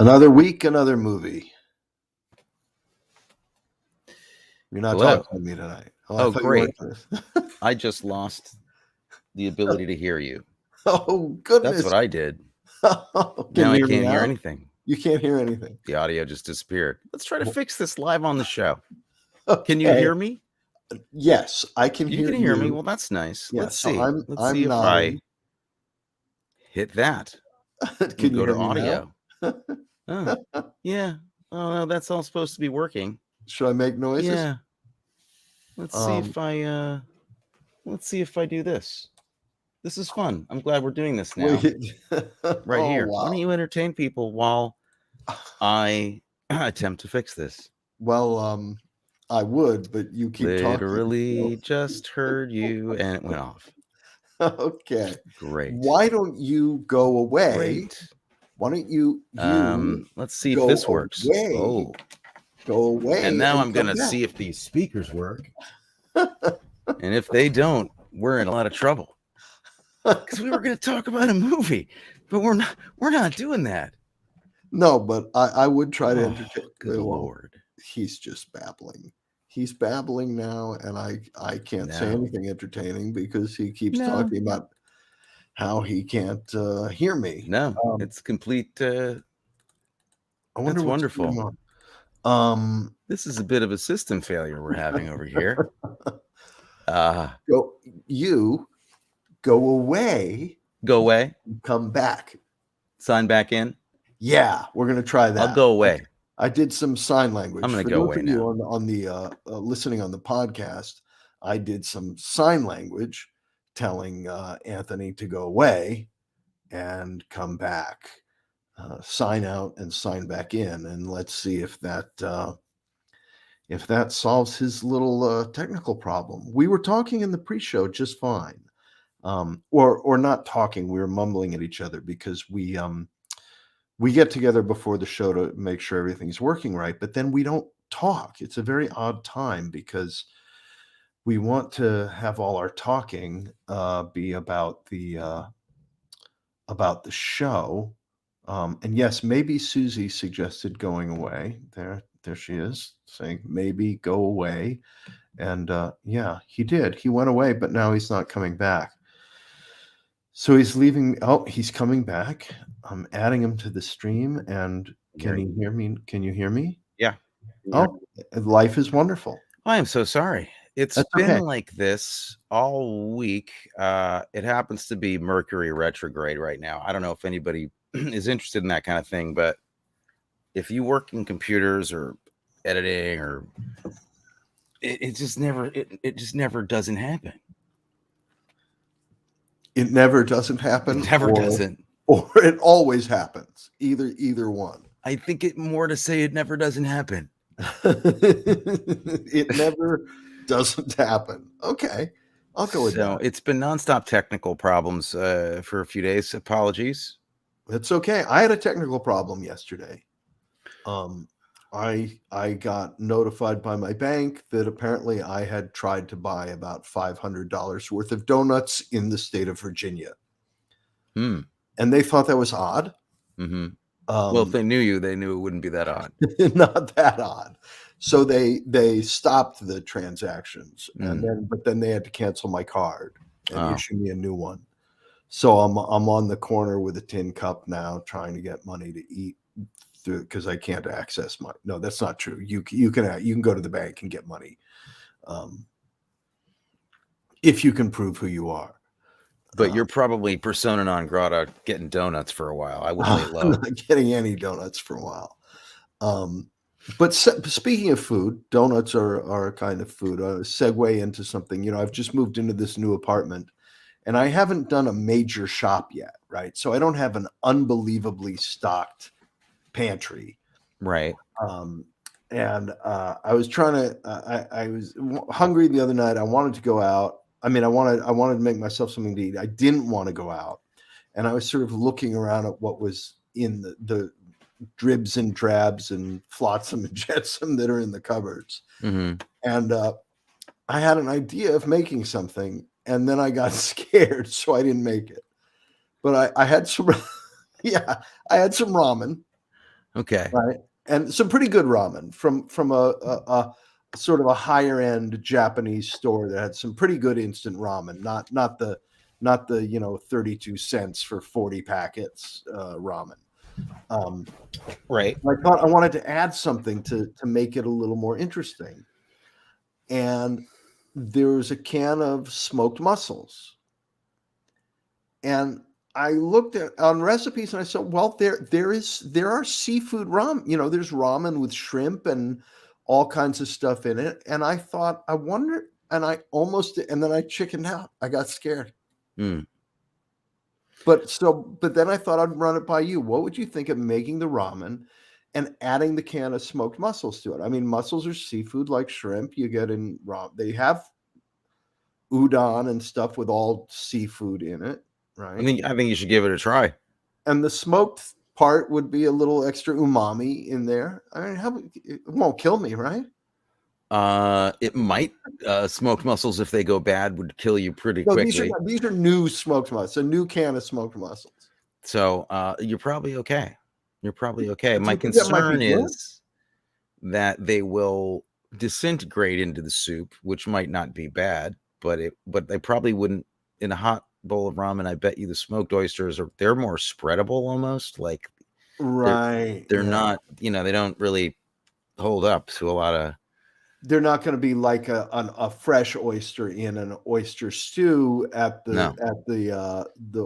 Another week, another movie. You're not Hello. talking to me tonight. Oh, great. I just lost the ability to hear you. Oh, goodness. That's what I did. Can Now I you can't hear now? anything. You can't hear anything. The audio just disappeared. Let's try to fix this live on the show. Okay. Can you hear me? Yes, I can hear you. You can hear me. Well, that's nice. Yeah, Let's so see. I'm If nodding. I hit that. Can you go hear to me audio. now? Yeah. Oh, no, that's all supposed to be working. Should I make noises? Yeah. Let's see if I do this. This is fun. I'm glad we're doing this now. Right here. Wow. Why don't you entertain people while I attempt to fix this? Well, I would, but you keep Literally talking. just heard you and it went off. Okay. Great. Why don't you go away? Great. Why don't you let's see if this works. Oh. Go away. And now I'm going to see if these speakers work. And if they don't, we're in a lot of trouble. Because we were going to talk about a movie, but we're not doing that. No, but I would try to entertain. Good Lord. He's just babbling. He's babbling now, and I can't say anything entertaining because he keeps talking about how he can't hear me. No, it's complete. I wonder that's what's wonderful. going on. This is a bit of a system failure we're having over here. Go away. Go away. Come back. Sign back in. Yeah, we're gonna try that. I'll go away. I did some sign language. I'm gonna go away now. On the listening on the podcast, I did some sign language telling Anthony to go away and come back, sign out and sign back in, and let's see if that solves his little technical problem. We were talking in the pre-show just fine, or not talking. We were mumbling at each other because we get together before the show to make sure everything's working right, but then we don't talk. It's a very odd time because we want to have all our talking be about the show. And yes, maybe Susie suggested going away. There she is saying maybe go away. And yeah, he did. He went away, but now he's not coming back. So he's leaving. Oh, he's coming back. I'm adding him to the stream. And can you hear me? Can you hear me? Yeah. Oh, life is wonderful. I am so sorry. It's been like this all week. It happens to be Mercury retrograde right now. I don't know if anybody is interested in that kind of thing, but if you work in computers or editing, or it just never doesn't happen. It never doesn't happen. It never doesn't. Or it always happens. Either one. I think it more to say it never doesn't happen. It never doesn't happen. Okay. I'll go with that. It's been nonstop technical problems for a few days. Apologies. It's okay. I had a technical problem yesterday. I got notified by my bank that apparently I had tried to buy about $500 worth of donuts in the state of Virginia. And they thought that was odd. Mm-hmm. Well, if they knew you, they knew it wouldn't be that odd. Not that odd. So they stopped the transactions, but then they had to cancel my card and issue me a new one. So I'm on the corner with a tin cup now, trying to get money to eat through because I can't access my. No, that's not true. You can go to the bank and get money, if you can prove who you are. But you're probably persona non grata getting donuts for a while. I would lay low. I'm not getting any donuts for a while. But speaking of food, donuts are a kind of food. Segue into something. I've just moved into this new apartment, and I haven't done a major shop yet, right? So I don't have an unbelievably stocked pantry, right? And I was trying to. I was hungry the other night. I wanted to go out. I mean, I wanted to make myself something to eat. I didn't want to go out, and I was sort of looking around at what was in the dribs and drabs and flotsam and jetsam that are in the cupboards. Mm-hmm. And I had an idea of making something, and then I got scared, so I didn't make it. But I had some, I had some ramen. Okay. right? And some pretty good ramen from a sort of a higher end Japanese store that had some pretty good instant ramen, not the 32 cents for 40 packets ramen. Right. I thought I wanted to add something to make it a little more interesting. And there was a can of smoked mussels. And I looked at on recipes and I said, well, there are seafood ramen. There's ramen with shrimp and all kinds of stuff in it. And I thought, I wonder, and then I chickened out. I got scared. Mm. But then I thought I'd run it by you. What would you think of making the ramen and adding the can of smoked mussels to it? I mean, mussels are seafood like shrimp you get in ramen. They have udon and stuff with all seafood in it, right? I think you should give it a try. And the smoked part would be a little extra umami in there. I mean, it won't kill me, right? It might. Smoked mussels, if they go bad, would kill you pretty quickly. These are new smoked mussels. A new can of smoked mussels. So you're probably okay. You're probably okay. Do My you think that might concern be good? is that they will disintegrate into the soup, which might not be bad, but they probably wouldn't in a hot bowl of ramen. I bet you the smoked oysters they're more spreadable almost. Like Right. they're not, they don't really hold up to a lot of. They're not going to be like a fresh oyster in an oyster stew at the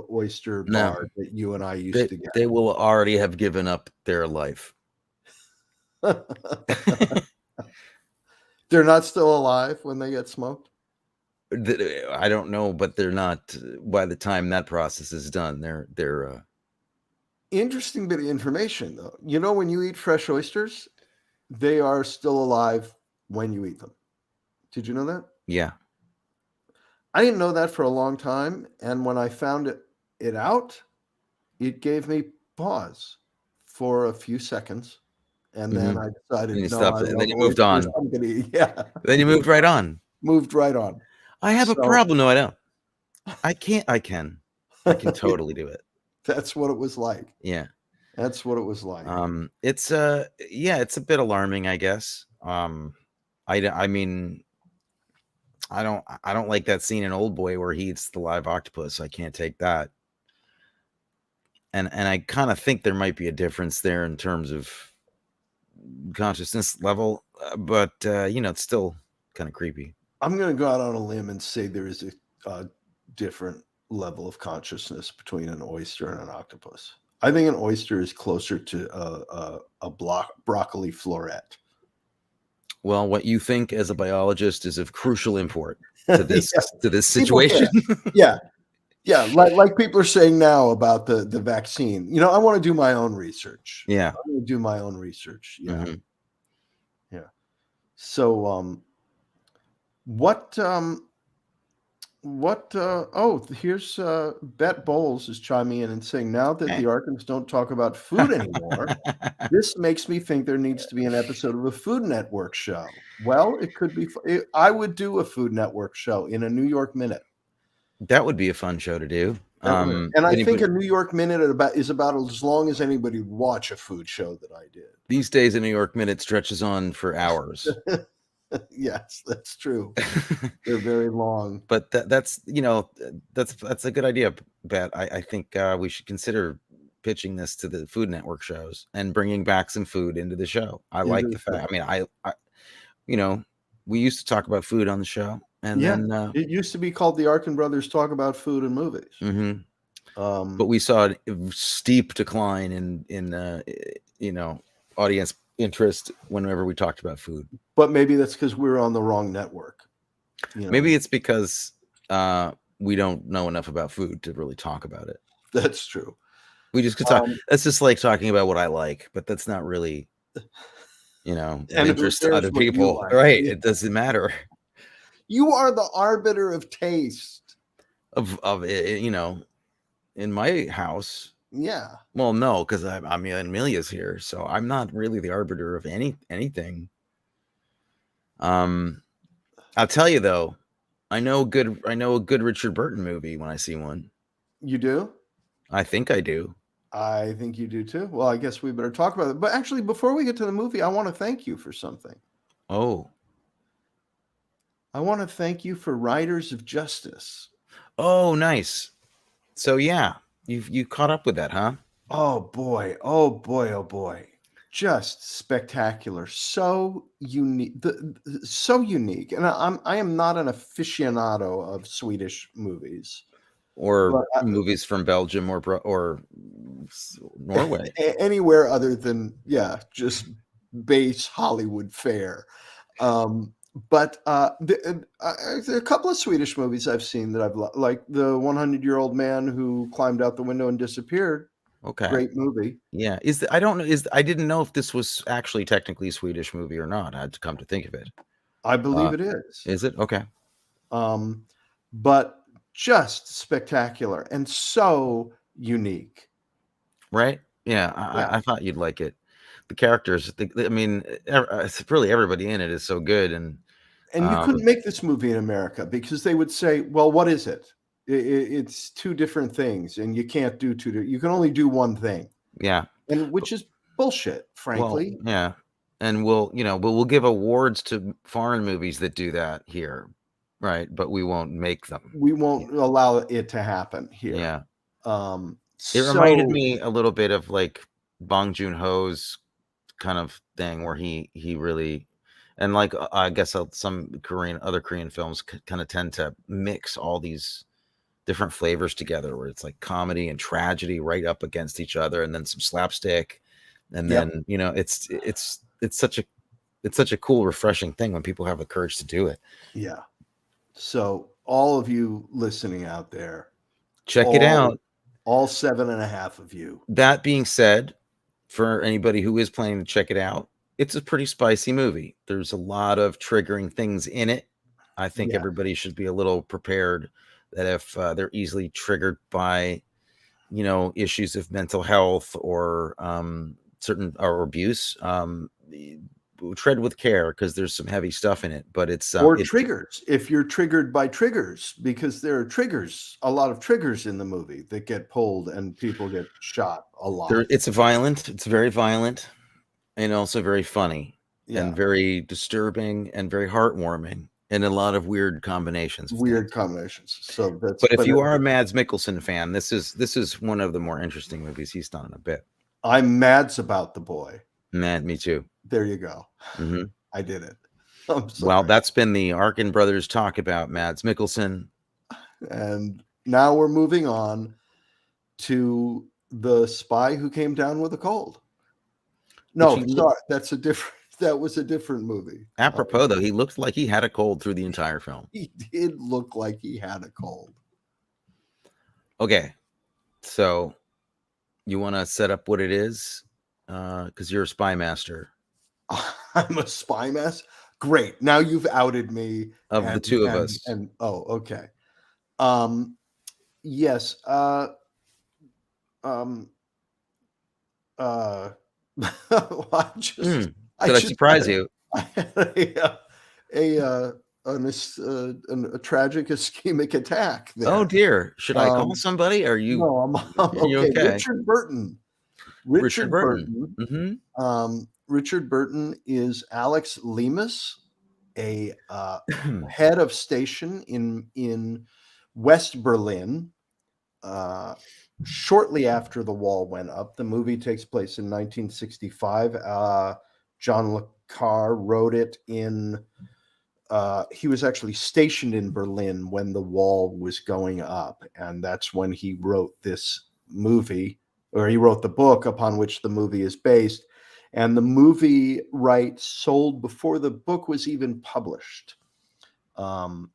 oyster bar that you and I used to get. They will already have given up their life. They're not still alive when they get smoked? I don't know, but they're not by the time that process is done. They're interesting bit of information though. When you eat fresh oysters, they are still alive when you eat them. Did you know that? Yeah. I didn't know that for a long time, and when I found it out, it gave me pause for a few seconds, and then I decided and then you moved on. Yeah. Then you moved right on. Moved right on. I have a problem. No, I don't. I can't. I can totally do it. That's what it was like. Yeah. That's what it was like. It's it's a bit alarming, I guess. I mean, I don't like that scene in Old Boy where he eats the live octopus. I can't take that. And I kind of think there might be a difference there in terms of consciousness level, but it's still kind of creepy. I'm going to go out on a limb and say there is a different level of consciousness between an oyster and an octopus. I think an oyster is closer to a broccoli floret. Well, what you think as a biologist is of crucial import to this to this situation. Yeah. Like people are saying now about the vaccine. I want to do my own research. Yeah, I'm going to do my own research. Yeah, mm-hmm. Yeah. So, here's Bet Bowles is chiming in and saying, now that the Arkins don't talk about food anymore, this makes me think there needs to be an episode of a Food Network show. Well, it could be. I would do a Food Network show in a New York Minute. That would be a fun show to do. And I think a New York Minute is about as long as anybody would watch a food show that I did. These days, a New York Minute stretches on for hours. Yes, that's true. They're very long. But that's a good idea, Bet. I think we should consider pitching this to the Food Network shows and bringing back some food into the show. I like the fact. I mean, we used to talk about food on the show, and then it used to be called the Arkin Brothers Talk About Food and Movies. Mm-hmm. But we saw a steep decline in audience interest whenever we talked about food. But maybe that's because we were on the wrong network. Maybe it's because we don't know enough about food to really talk about it. That's true. We just could talk. That's just like talking about what I like, but that's not really, of interest to other people, like. Right? Yeah. It doesn't matter. You are the arbiter of taste. Of in my house. Yeah. Well, no, because Amelia's here, so I'm not really the arbiter of anything. I'll tell you though, I know a good Richard Burton movie when I see one. You do? I think I do. I think you do too. Well, I guess we better talk about it. But actually, before we get to the movie, I want to thank you for something. Oh. I want to thank you for Riders of Justice. Oh, nice. So yeah, you caught up with that, huh? Oh boy, oh boy, oh boy. Just spectacular. So unique. So unique. And I am not an aficionado of Swedish movies. Or But movies from Belgium or Norway. Anywhere other than just base Hollywood fare. But there are a couple of Swedish movies I've seen that I've like the 100-Year-Old Man Who Climbed Out the Window and Disappeared. Okay. Great movie. Yeah. I didn't know if this was actually technically a Swedish movie or not. I had to come to think of it. I believe it is. Is it? Okay. But just spectacular and so unique. Right? Yeah. I thought you'd like it. The characters, really everybody in it is so good. And you couldn't make this movie in America because they would say, well, what is it? It's two different things, and you can't do you can only do one thing. Yeah. And which is bullshit, frankly. Well, yeah. And we'll give awards to foreign movies that do that here. Right. But we won't make them. We won't allow it to happen here. Yeah. It reminded me a little bit of like Bong Joon-ho's kind of thing where he really, and like I guess some other Korean films kind of tend to mix all these different flavors together, where it's like comedy and tragedy right up against each other, and then some slapstick, and then it's such a cool, refreshing thing when people have the courage to do it. Yeah. So all of you listening out there, check it out. All 7.5 of you. That being said, for anybody who is planning to check it out, it's a pretty spicy movie. There's a lot of triggering things in it. I think everybody should be a little prepared that if they're easily triggered by, issues of mental health or certain or abuse, tread with care because there's some heavy stuff in it. But it's triggers. If you're triggered by triggers, because there are a lot of triggers in the movie that get pulled and people get shot a lot. It's very violent, and also very funny and very disturbing and very heartwarming, and a lot of weird combinations. So but if you are a Mads Mikkelsen fan, this is one of the more interesting movies he's done in a bit. I'm Mads about the boy. Me too. There you go. Mm-hmm. I did it. Well, that's been the Arkin brothers talk about Mads Mikkelsen. And now we're moving on to The Spy Who Came Down with a Cold. No, sorry, that was a different movie. Apropos, though, he looked like he had a cold through the entire film. He did look like he had a cold. Okay, so you want to set up what it is? Because you're a spy master. I'm a spy master? Great. Now you've outed me. Of the two of us. Okay. Yes. Did I surprise you? I had a tragic ischemic attack there. Oh dear. Should I call somebody? Are you? No, I'm okay. Richard Burton. Richard Burton. Mm-hmm. Richard Burton is Alex Lemus, a head of station in West Berlin. Shortly after the wall went up, the movie takes place in 1965. John le Carré wrote it in. He was actually stationed in Berlin when the wall was going up, and that's when he wrote this movie, or he wrote the book upon which the movie is based. And the movie rights sold before the book was even published. The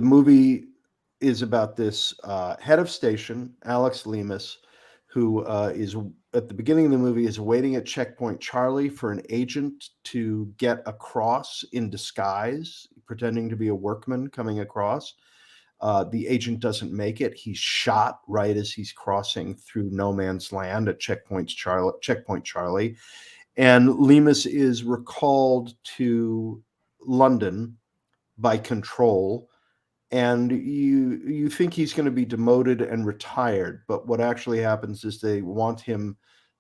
movie is about this head of station, Alex Lemus, who is at the beginning of the movie is waiting at Checkpoint Charlie for an agent to get across in disguise, pretending to be a workman coming across. The agent doesn't make it. He's shot right as he's crossing through no man's land at Checkpoint Charlie. And Lemus is recalled to London by Control and you think he's going to be demoted and retired, but what actually happens is they want him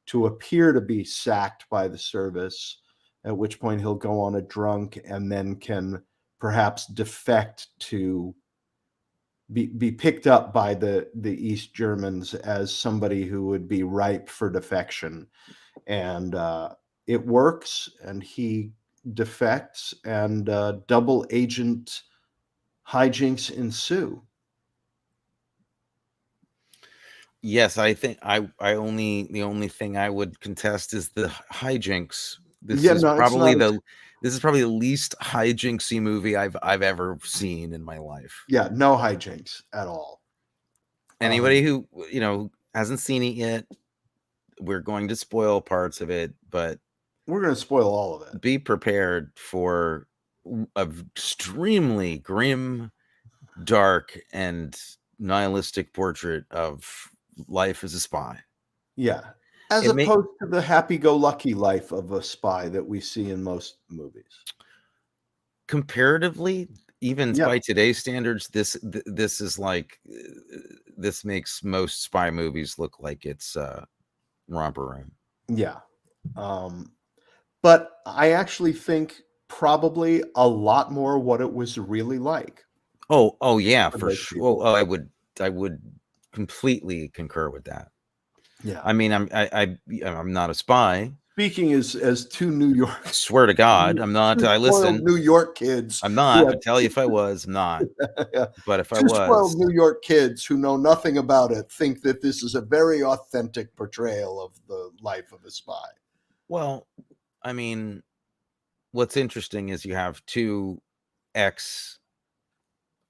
to appear to be sacked by the service, at which point he'll go on a drunk and then can perhaps defect to be picked up by the East Germans as somebody who would be ripe for defection. And it works, and he defects, and double agent hijinks ensue. Yes, I think the only thing I would contest is the hijinks. This is probably the least hijinksy movie I've ever seen in my life. Yeah, no hijinks at all. Anybody who hasn't seen it yet, we're going to spoil parts of it, but we're going to spoil all of it. Be prepared for an extremely grim, dark, and nihilistic portrait of life as a spy. Yeah. As opposed to the happy-go-lucky life of a spy that we see in most movies. Comparatively, even by today's standards, this is like, this makes most spy movies look like it's romper room. Yeah. But I actually think probably a lot more what it was really like. Oh yeah, for sure. Oh, I would completely concur with that. Yeah. I mean, I'm not a spy. Speaking as two New York, I swear to God, I'm not. I listen, New York kids. I'm not. I tell you, if I was, I'm not. Yeah. But if I two was, spoiled New York kids who know nothing about it think that this is a very authentic portrayal of the life of a spy. Well, I mean, what's interesting is you have two ex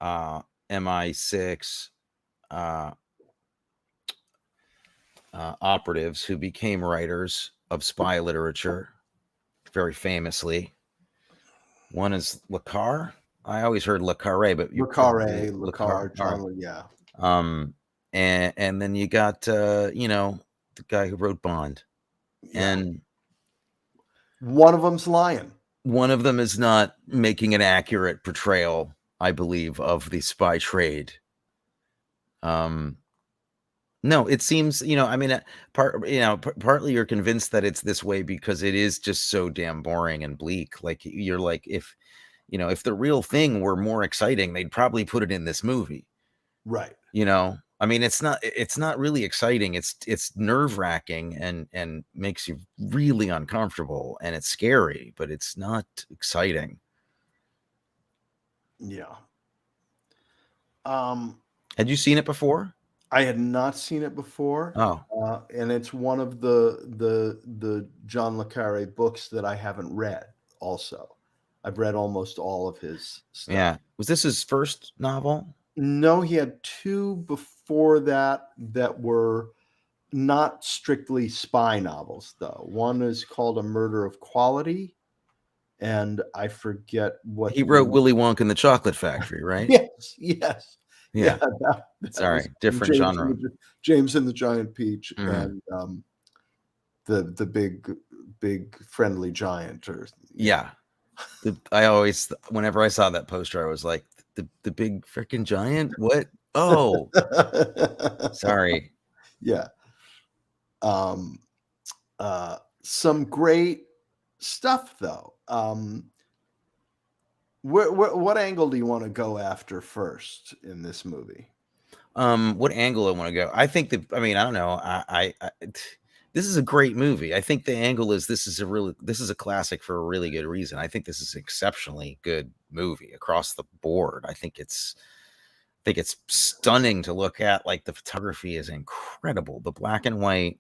MI6 operatives who became writers of spy literature very famously. One is le Carré. I always heard le Carré, but le Carré, John, yeah. And then you got the guy who wrote Bond. Yeah. And one of them's lying. One of them is not making an accurate portrayal, I believe, of the spy trade. No, it seems, I mean, partly you're convinced that it's this way because it is just so damn boring and bleak. Like, you're like, if the real thing were more exciting, they'd probably put it in this movie. Right. I mean, it's not really exciting. It's nerve-wracking and makes you really uncomfortable, and it's scary, but it's not exciting. Yeah. Had you seen it before? I had not seen it before. Oh. And it's one of the John le Carré books that I haven't read also. I've read almost all of his stuff. Yeah. Was this his first novel? No, he had two before that were not strictly spy novels, though. One is called A Murder of Quality, and I forget what... He wrote Willy Wonka and the Chocolate Factory, right? Yes. Yeah. Sorry, different genre. James and the Giant Peach, and the big friendly giant. Yeah. I always, whenever I saw that poster, I was like, the big freaking giant? What? Oh, sorry. Yeah. Some great stuff, though. What angle do you want to go after first in this movie? What angle I want to go? I think I don't know. This is a great movie. I think the angle is this is a classic for a really good reason. I think this is an exceptionally good movie across the board. I think it's stunning to look at. Like, the photography is incredible. The black and white,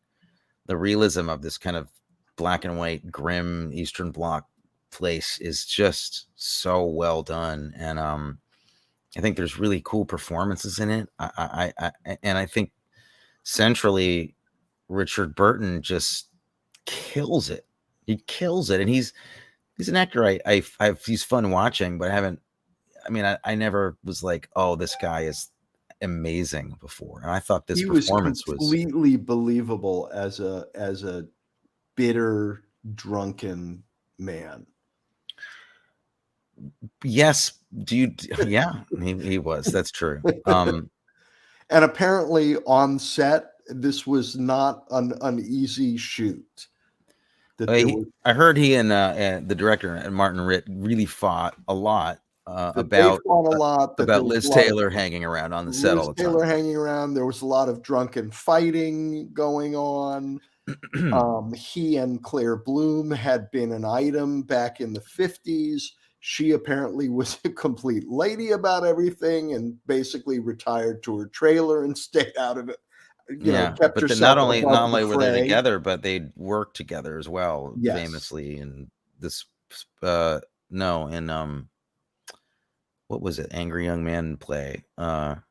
the realism of this kind of black and white, grim Eastern Bloc place is just so well done. And I think there's really cool performances in it. I think centrally, Richard Burton just kills it. He kills it, and he's an actor. He's fun watching, but I never was like, oh, this guy is amazing before. And I thought this performance was completely believable as a bitter, drunken man. Yes. Yeah, he was. That's true. And apparently on set, this was not an easy shoot. That there was, I heard he and the director and Martin Ritt really fought a lot that they fought a lot, that there was Liz a lot of Taylor hanging around on the set Liz all the Taylor time. hanging around. There was a lot of drunken fighting going on. He and Claire Bloom had been an item back in the 50s. She apparently was a complete lady about everything and basically retired to her trailer and stayed out of it. Kept but herself not only above the were they fray. together, but they worked together as well, Yes. famously in this. What was it? Angry Young Man play. Not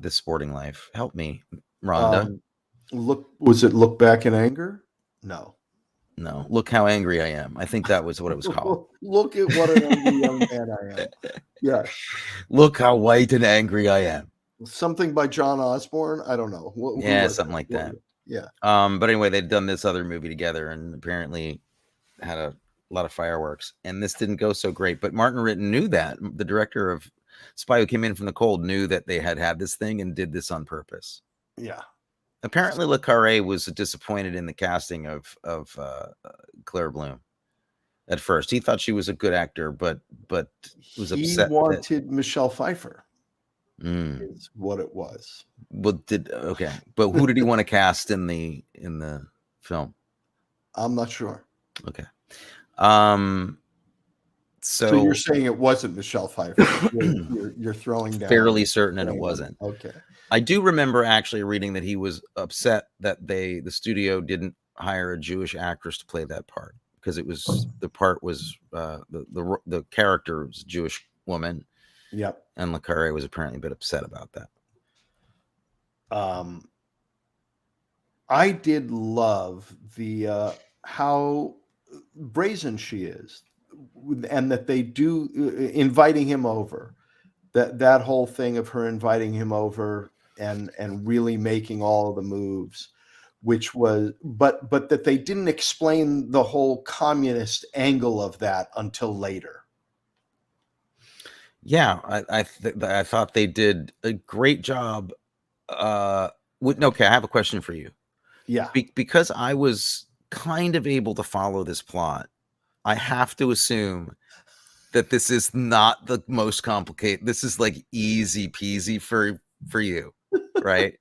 This Sporting Life. Help me, Rhonda. Look Back in Anger? No. Look How Angry I Am. I think that was what it was called. Look at what an angry young man I am. Yeah. Look how white and angry I am. Something by John Osborne. I don't know. Something like that. Yeah. But anyway, they'd done this other movie together and apparently had a lot of fireworks. And this didn't go so great. But Martin Ritt knew that. The director of Spy Who Came In From the Cold knew that they had this thing and did this on purpose. Yeah. Apparently, Le Carré was disappointed in the casting of Claire Bloom. At first, he thought she was a good actor, but was upset. He wanted Michelle Pfeiffer. Mm. Is what it was. Well, but who did he want to cast in the film? I'm not sure. Okay. So you're saying it wasn't Michelle Pfeiffer? You're throwing down. Fairly certain it wasn't. Okay. I do remember actually reading that he was upset that the studio didn't hire a Jewish actress to play that part because the part was the character was a Jewish woman. Yep. And Le Carré was apparently a bit upset about that. I did love the how brazen she is, and that they do inviting him over. That whole thing of her inviting him over and really making all of the moves, which was, but that they didn't explain the whole communist angle of that until later. Yeah, I thought they did a great job. Okay, I have a question for you. Yeah. Because I was kind of able to follow this plot, I have to assume that this is not the most complicated. This is like easy peasy for you, right?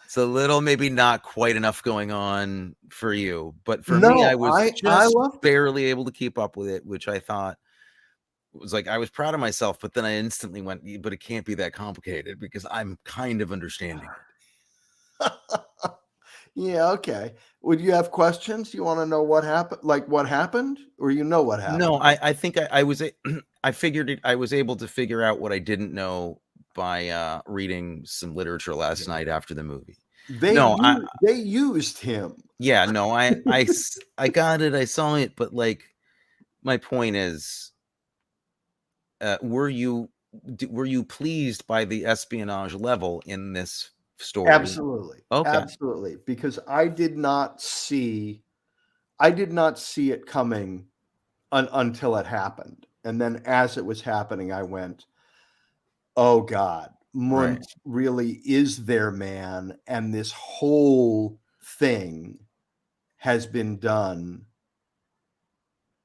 It's a little, maybe not quite enough going on for you, but for me, I was just barely able to keep up with it, which I thought was like, I was proud of myself, but then I instantly went, but it can't be that complicated because I'm kind of understanding it. Yeah, okay. Would you have questions? You want to know what happened? Like what happened? Or what happened? No, I think I was I figured it. I was able to figure out what I didn't know by reading some literature last night after the movie. They used him. Yeah, no, I got it. I saw it, but like my point is, were you pleased by the espionage level in this story? Absolutely. Okay. Absolutely. Because I did not see it coming until it happened. And then as it was happening, I went, oh God, Munt really is their man. And this whole thing has been done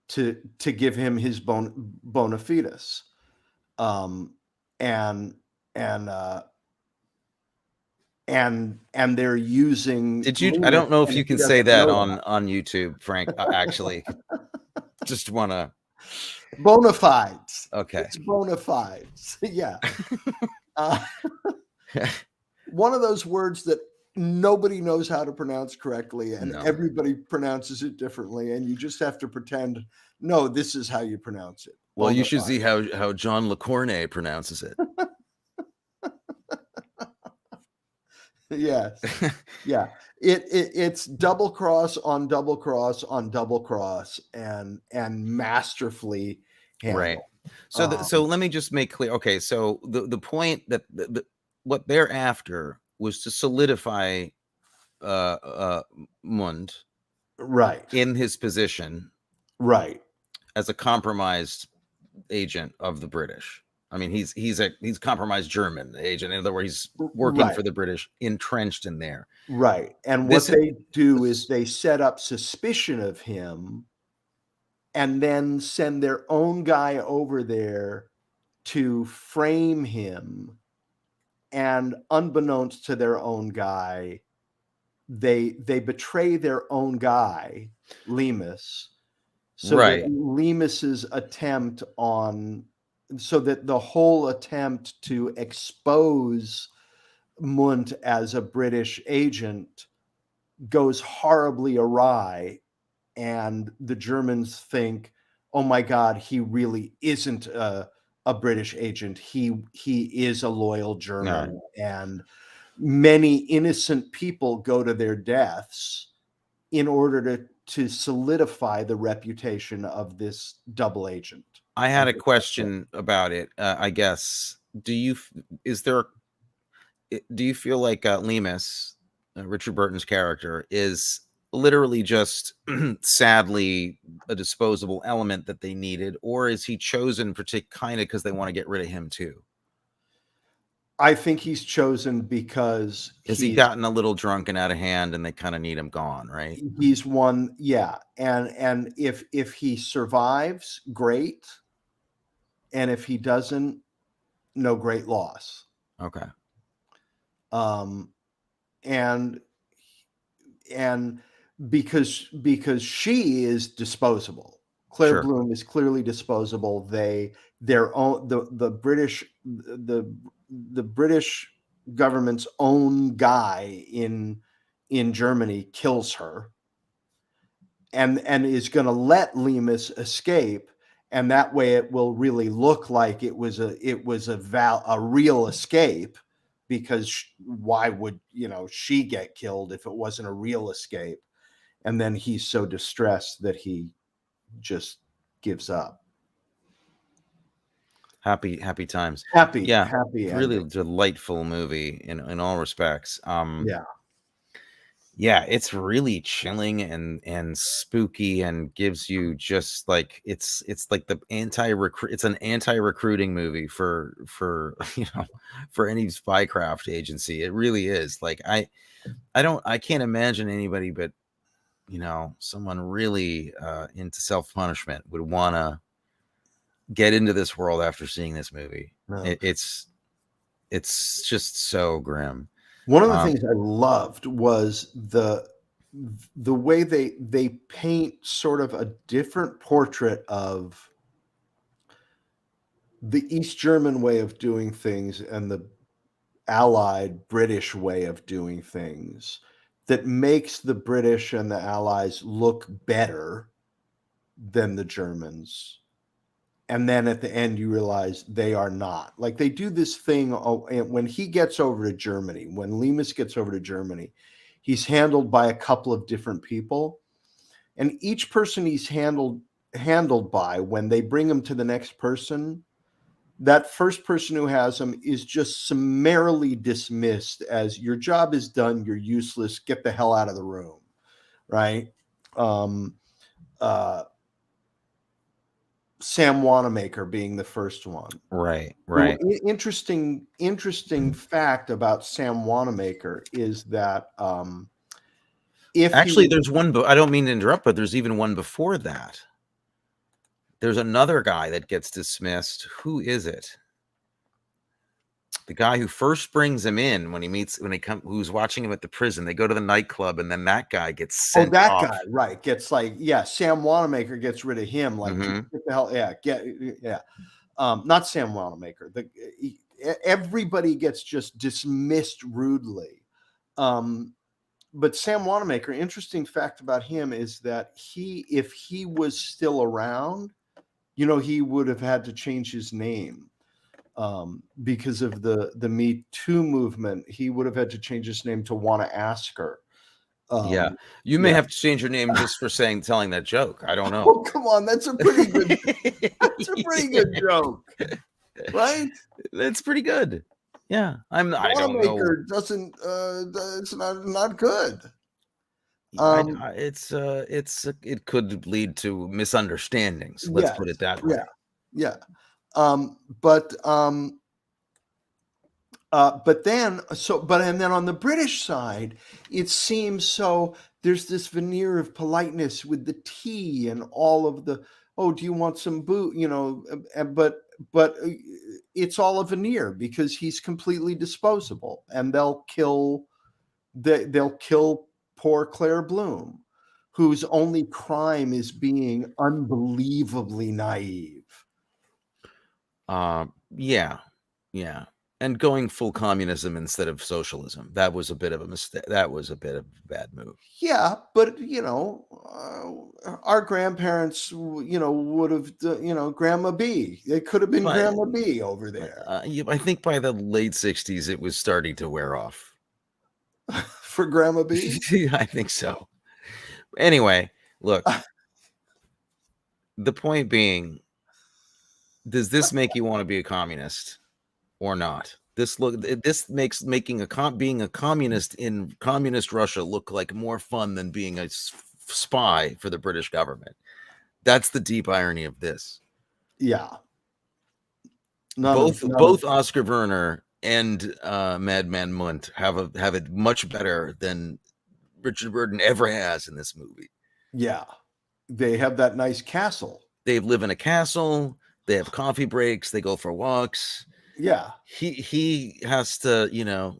to give him his bona fides. And they're using. Did you? I don't know if you can say that on YouTube, Frank. Actually, just want to. Bona fides. Okay. It's bona fides. Yeah. One of those words that nobody knows how to pronounce correctly, and everybody pronounces it differently, and you just have to pretend, no, this is how you pronounce it. Well, you should see how John le Carré pronounces it. Yes. Yeah. It's double cross on double cross on double cross and masterfully handled. Right. So so let me just make clear. Okay, so the point that what they're after was to solidify Mund right in his position, right, as a compromised agent of the British. I mean, he's compromised German agent. In other words, he's working for the British, entrenched in there. Right. And what they do is they set up suspicion of him and then send their own guy over there to frame him. And unbeknownst to their own guy, they betray their own guy, Lemus, so that Lemus's attempt so that the whole attempt to expose Munt as a British agent goes horribly awry, and the Germans think, oh my God, he really isn't a British agent. He is a loyal German. And many innocent people go to their deaths in order to solidify the reputation of this double agent. I had a question about it. I guess, do you feel like Lemus, Richard Burton's character, is literally just sadly a disposable element that they needed, or is he chosen kind of because they want to get rid of him too? I think he's chosen because he's gotten a little drunk and out of hand, and they kind of need him gone, right? He's one, yeah. And if he survives, great. And if he doesn't, no great loss. Okay. And because she is disposable. Claire Bloom is clearly disposable. The British government's own guy in Germany kills her, and is going to let Lemus escape, and that way it will really look like it was a real escape, because why would she get killed if it wasn't a real escape? And then he's so distressed that he just gives up. Happy times. Happy really ending. Delightful movie in all respects. Yeah, it's really chilling and spooky, and gives you just like it's like it's an anti-recruiting movie for for any spycraft agency. It really is. Like I can't imagine anybody but someone really into self-punishment would want to get into this world after seeing this movie. No. It's just so grim. One of the things I loved was the way they paint sort of a different portrait of the East German way of doing things and the Allied British way of doing things, that makes the British and the Allies look better than the Germans. And then at the end, you realize they are not. Like, they do this thing when he gets over to Germany, when Lemus gets over to Germany, he's handled by a couple of different people. And each person he's handled by, when they bring him to the next person, that first person who has him is just summarily dismissed as, your job is done, you're useless, get the hell out of the room, right? Sam Wanamaker being the first one. Right. Interesting fact about Sam Wanamaker is that there's one, I don't mean to interrupt, but there's even one before that. There's another guy that gets dismissed. Who is it? The guy who first brings him in who's watching him at the prison. They go to the nightclub, and then that guy gets sent off. Guy, right? Gets Sam Wanamaker gets rid of him. Like, get the hell, not Sam Wanamaker. Everybody gets just dismissed rudely. But Sam Wanamaker, interesting fact about him is that if he was still around, he would have had to change his name. Because of the Me Too movement, he would have had to change his name to Wanna Asker. You may have to change your name just for telling that joke. I don't know. Oh, come on, that's a pretty good joke, right? That's pretty good. Yeah, I don't know. Doesn't it's not good. It could lead to misunderstandings. Let's put it that way. Yeah. But then and then on the British side, it seems so there's this veneer of politeness with the tea and all of the, oh, do you want some boo? But it's all a veneer because he's completely disposable, and they'll kill poor Claire Bloom, whose only crime is being unbelievably naive. Yeah. And going full communism instead of socialism. That was a bit of a mistake. That was a bit of a bad move. Yeah, but our grandparents, would have, Grandma B. It could have been Grandma B over there. I think by the late 60s, it was starting to wear off. For Grandma B? I think so. Anyway, look. The point being, does this make you want to be a communist or not? This makes being a communist in communist Russia look like more fun than being a spy for the British government. That's the deep irony of this. Yeah. Both Oskar Werner and Madman Munt have it much better than Richard Burton ever has in this movie. Yeah. They have that nice castle. They live in a castle. They have coffee breaks. They go for walks. Yeah. He has to,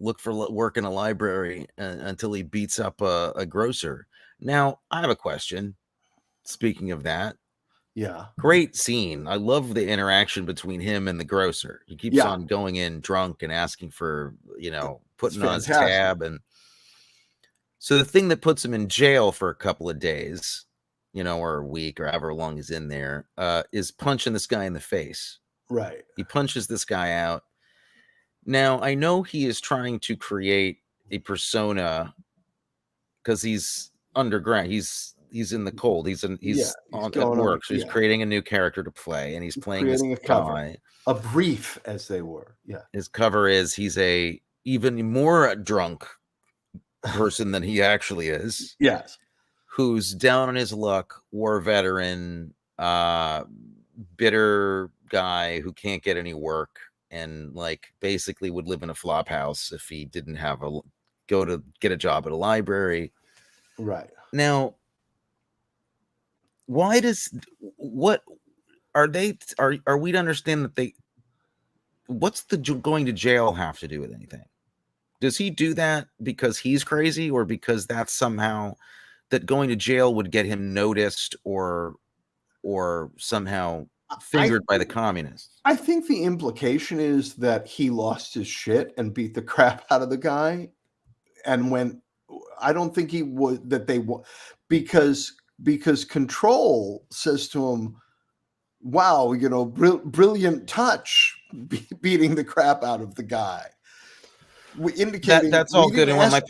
look for work in a library until he beats up a grocer. Now, I have a question. Speaking of that. Yeah. Great scene. I love the interaction between him and the grocer. He keeps on going in drunk and asking for, putting on his tab. And so the thing that puts him in jail for a couple of days, or a week or however long he's in there, is punching this guy in the face. Right. He punches this guy out. Now, I know he is trying to create a persona because he's underground. He's in the cold. He's at work. So he's creating a new character to play, and he's playing this guy. A brief, as they were. Yeah. His cover is he's a even more drunk person than he actually is. Yes. Who's down on his luck, war veteran, bitter guy who can't get any work, and basically would live in a flop house if he didn't have go to get a job at a library. Right. Now, what are we to understand that what's the going to jail have to do with anything? Does he do that because he's crazy, or because that's somehow that going to jail would get him noticed or somehow fingered by the communists? I think the implication is that he lost his shit and beat the crap out of the guy, and I don't think he would because Control says to him, "Wow, brilliant touch, beating the crap out of the guy." Indicating that's all good. And my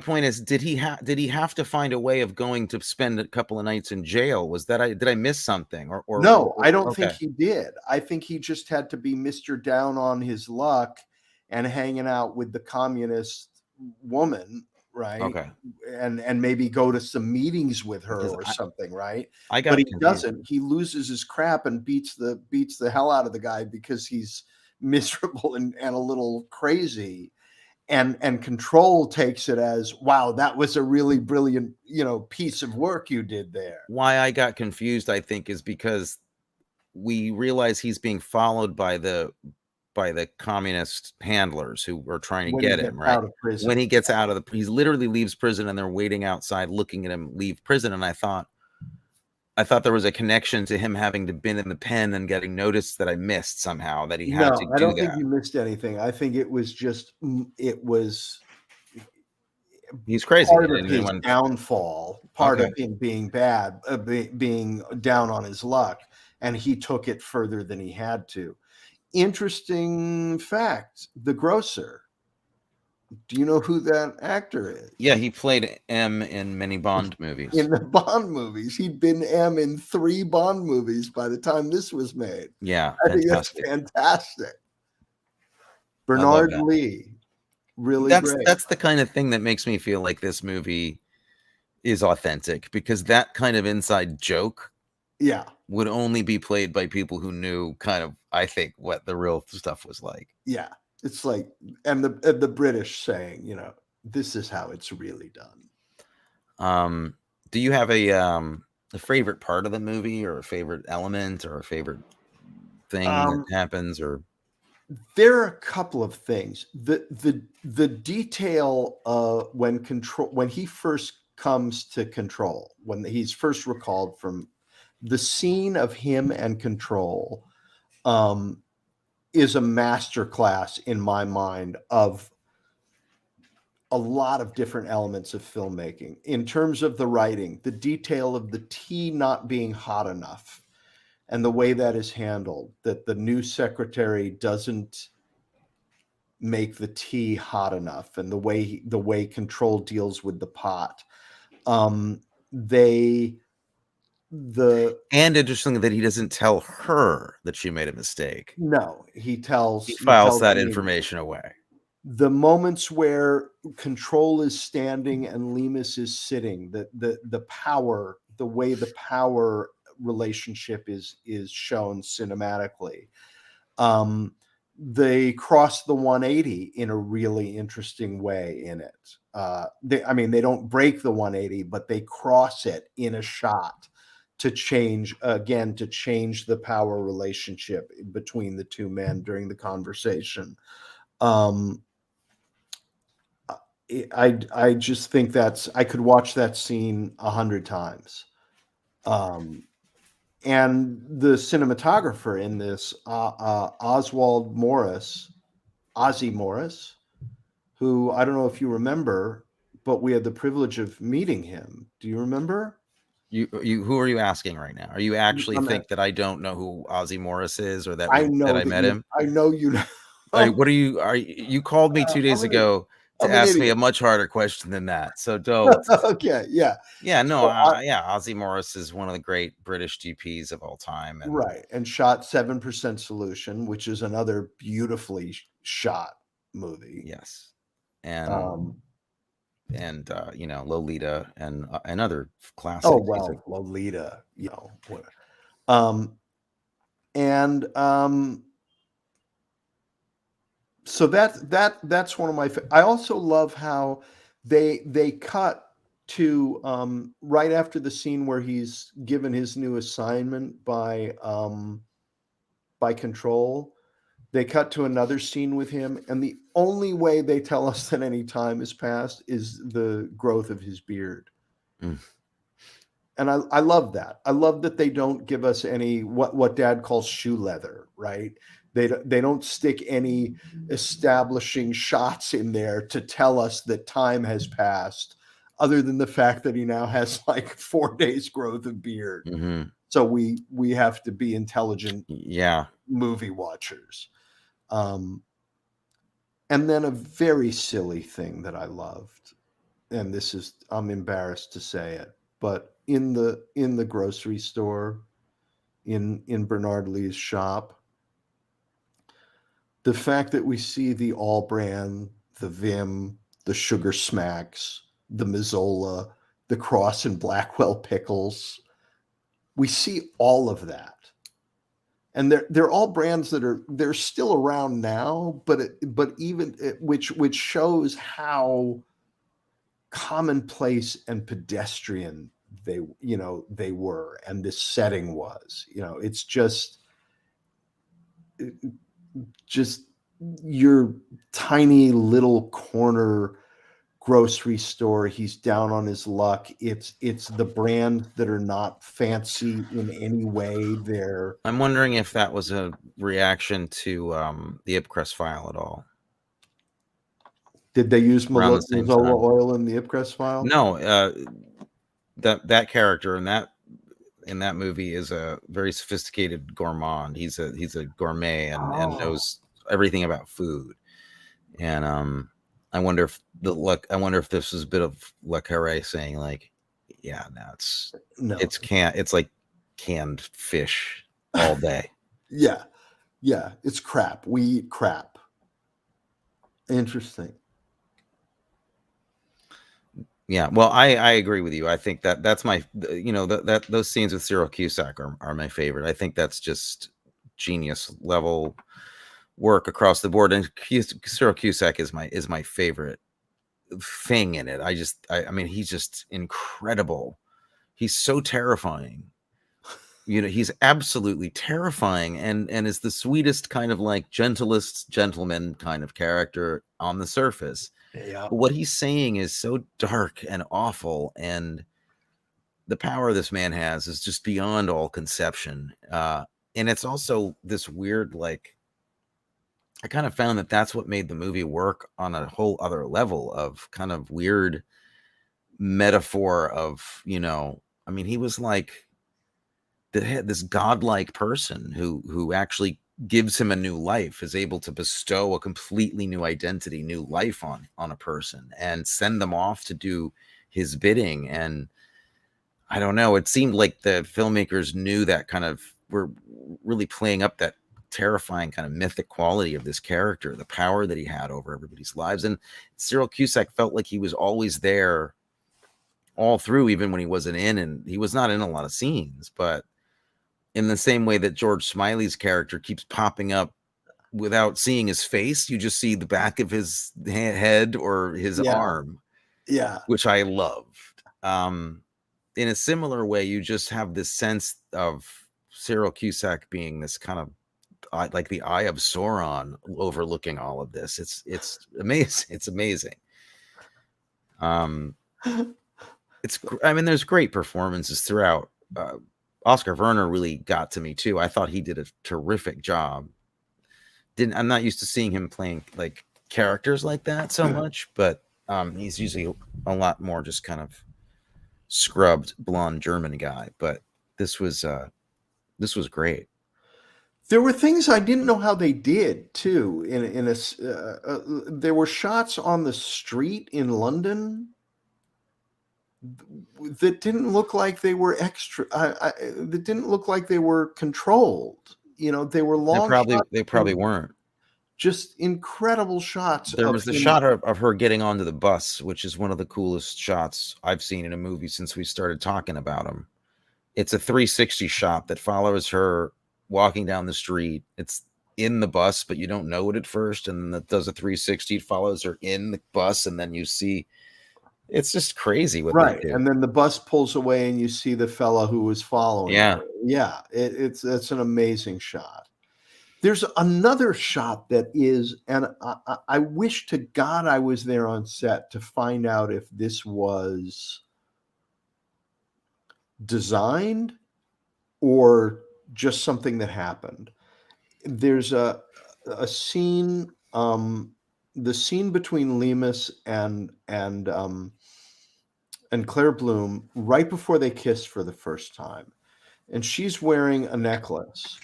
point is, did he have to find a way of going to spend a couple of nights in jail? Did I miss something? Or no, I don't think he did. I think he just had to be Mr. Down on his luck and hanging out with the communist woman, right? Okay, and maybe go to some meetings with her or something, right? But he doesn't. He loses his crap and beats the hell out of the guy because he's miserable and a little crazy, and Control takes it as, wow, that was a really brilliant piece of work you did there. Why I got confused, I think, is because we realize he's being followed by the communist handlers who are trying to get him, right? When he gets out of he literally leaves prison, and they're waiting outside looking at him leave prison. And I thought there was a connection to him having to been in the pen and getting noticed that I missed somehow, that he had to do that. I don't think you missed anything. I think it was he's crazy. Part of his downfall, part of him being bad, being down on his luck, and he took it further than he had to. Interesting fact, the grocer. Do you know who that actor is? Yeah, he played M in many Bond movies. In the Bond movies. He'd been M in 3 Bond movies by the time this was made. Yeah, I think that's fantastic. Bernard Lee. Really great. That's the kind of thing that makes me feel like this movie is authentic, because that kind of inside joke would only be played by people who knew kind of, I think, what the real stuff was like. Yeah, it's like, and the British saying, you know, this is how it's really done. Do you have a favorite part of the movie, or a favorite element, or a favorite thing that happens? Or there are a couple of things. The detail when he first comes to Control, when he's first recalled from the scene of him and Control, is a masterclass in my mind of a lot of different elements of filmmaking. In terms of the writing, the detail of the tea not being hot enough, and the way that is handled, that the new secretary doesn't make the tea hot enough, and the way Control deals with the pot. And interesting that he doesn't tell her that she made a mistake. No, he files that information away. The moments where Control is standing and Lemus is sitting, the power, the way the power relationship is shown cinematically. They cross the 180 in a really interesting way in it. They don't break the 180, but they cross it in a shot to change the power relationship between the two men during the conversation. I just think I could watch that scene 100 times. And the cinematographer in this, Oswald Morris, Ozzy Morris, who I don't know if you remember, but we had the privilege of meeting him. Do you remember? Who are you asking right now? Are you actually think that I don't know who Ozzy Morris is, or that I know that I met him? I know you know. What are you called me 2 days ago to ask me a much harder question than that. So don't. Okay, yeah. Yeah, no, yeah, Ozzy Morris is one of the great British DPs of all time. Right, and shot 7% Solution, which is another beautifully shot movie. Yes. And Lolita and other classics. Oh, well, Lolita, so that's one of my. I also love how they cut to right after the scene where he's given his new assignment by Control. They cut to another scene with him, and the only way they tell us that any time has passed is the growth of his beard. And I love that. I love that they don't give us any what Dad calls shoe leather, right? They don't stick any establishing shots in there to tell us that time has passed, other than the fact that he now has like 4 days growth of beard. Mm-hmm. So we have to be intelligent, yeah, movie watchers. And then a very silly thing that I loved, and I'm embarrassed to say it, but in the grocery store, in Bernard Lee's shop, the fact that we see the All Brand, the Vim, the Sugar Smacks, the Mazzola, the Cross and Blackwell pickles, we see all of that. And they're all brands that they're still around now, which shows how commonplace and pedestrian they were, and this setting was. It's just your tiny little corner grocery store. He's down on his luck. It's the brands that are not fancy in any way. I'm wondering if that was a reaction to the Ipcress file at all. Did they use Mazzola oil in the Ipcress file? No, that character in that movie is a very sophisticated gourmand. He's a gourmet and knows everything about food. And I wonder if this was a bit of Le Carré saying like, yeah, it's like canned fish all day. Yeah, it's crap. We eat crap. Interesting. Yeah, well, I agree with you. I think that's my, that those scenes with Cyril Cusack are my favorite. I think that's just genius level work across the board. And Cyril Cusack is my favorite thing in it. I mean, he's just incredible. He's so terrifying. He's absolutely terrifying, and is the sweetest, kind of like gentlest gentleman kind of character on the surface. Yeah. But what he's saying is so dark and awful, and the power this man has is just beyond all conception. And it's also this weird, like, I kind of found that that's what made the movie work on a whole other level of kind of weird metaphor of, I mean, he was like this godlike person who actually gives him a new life, is able to bestow a completely new identity, new life on a person, and send them off to do his bidding. And I don't know, it seemed like the filmmakers knew that, kind of were really playing up that terrifying kind of mythic quality of this character, the power that he had over everybody's lives. And Cyril Cusack felt like he was always there all through, even when he wasn't in, and he was not in a lot of scenes, but in the same way that George Smiley's character keeps popping up without seeing his face, you just see the back of his head or his arm, which I loved. In a similar way, you just have this sense of Cyril Cusack being this kind of like the Eye of Sauron overlooking all of this. It's amazing. It's amazing. I mean, there's great performances throughout. Oskar Werner really got to me too. I thought he did a terrific job. I'm not used to seeing him playing like characters like that so much, but he's usually a lot more just kind of scrubbed blonde German guy. But this was great. There were things I didn't know how they did too. There were shots on the street in London that didn't look like they were that didn't look like they were controlled. They were long shots. They probably weren't. Just incredible shots. There was the shot of her getting onto the bus, which is one of the coolest shots I've seen in a movie since we started talking about them. It's a 360 shot that follows her walking down the street. It's in the bus, but you don't know it at first, and then that does a 360. It follows her in the bus, and then you see. It's just crazy what they do. And then the bus pulls away, and you see the fella who was following. Yeah, her. It's an amazing shot. There's another shot that is, and I wish to God I was there on set to find out if this was designed or just something that happened. There's a scene, the scene between Lemus and Claire Bloom right before they kiss for the first time, and she's wearing a necklace.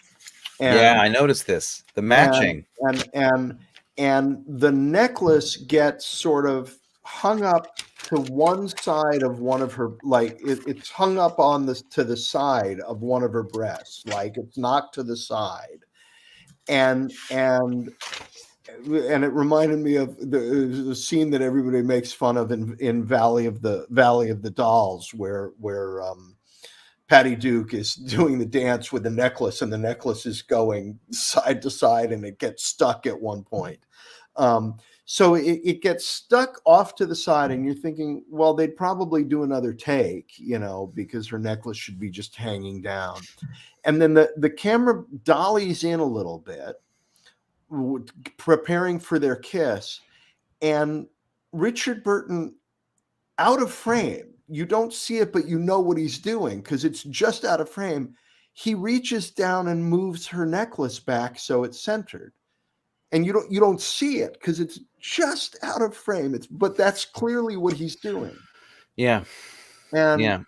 Yeah, I noticed this. The matching and the necklace gets sort of hung up to one side of one of her, like it's hung up to the side of one of her breasts, like it's knocked to the side, and it reminded me of the scene that everybody makes fun of in Valley of the Dolls, where Patty Duke is doing the dance with the necklace, and the necklace is going side to side, and it gets stuck at one point. So it gets stuck off to the side, and you're thinking, well, they'd probably do another take, because her necklace should be just hanging down. And then the camera dollies in a little bit, preparing for their kiss, and Richard Burton, out of frame, you don't see it, but you know what he's doing because it's just out of frame. He reaches down and moves her necklace back so it's centered, and you don't see it because it's just out of frame. But that's clearly what he's doing. Yeah, and yeah.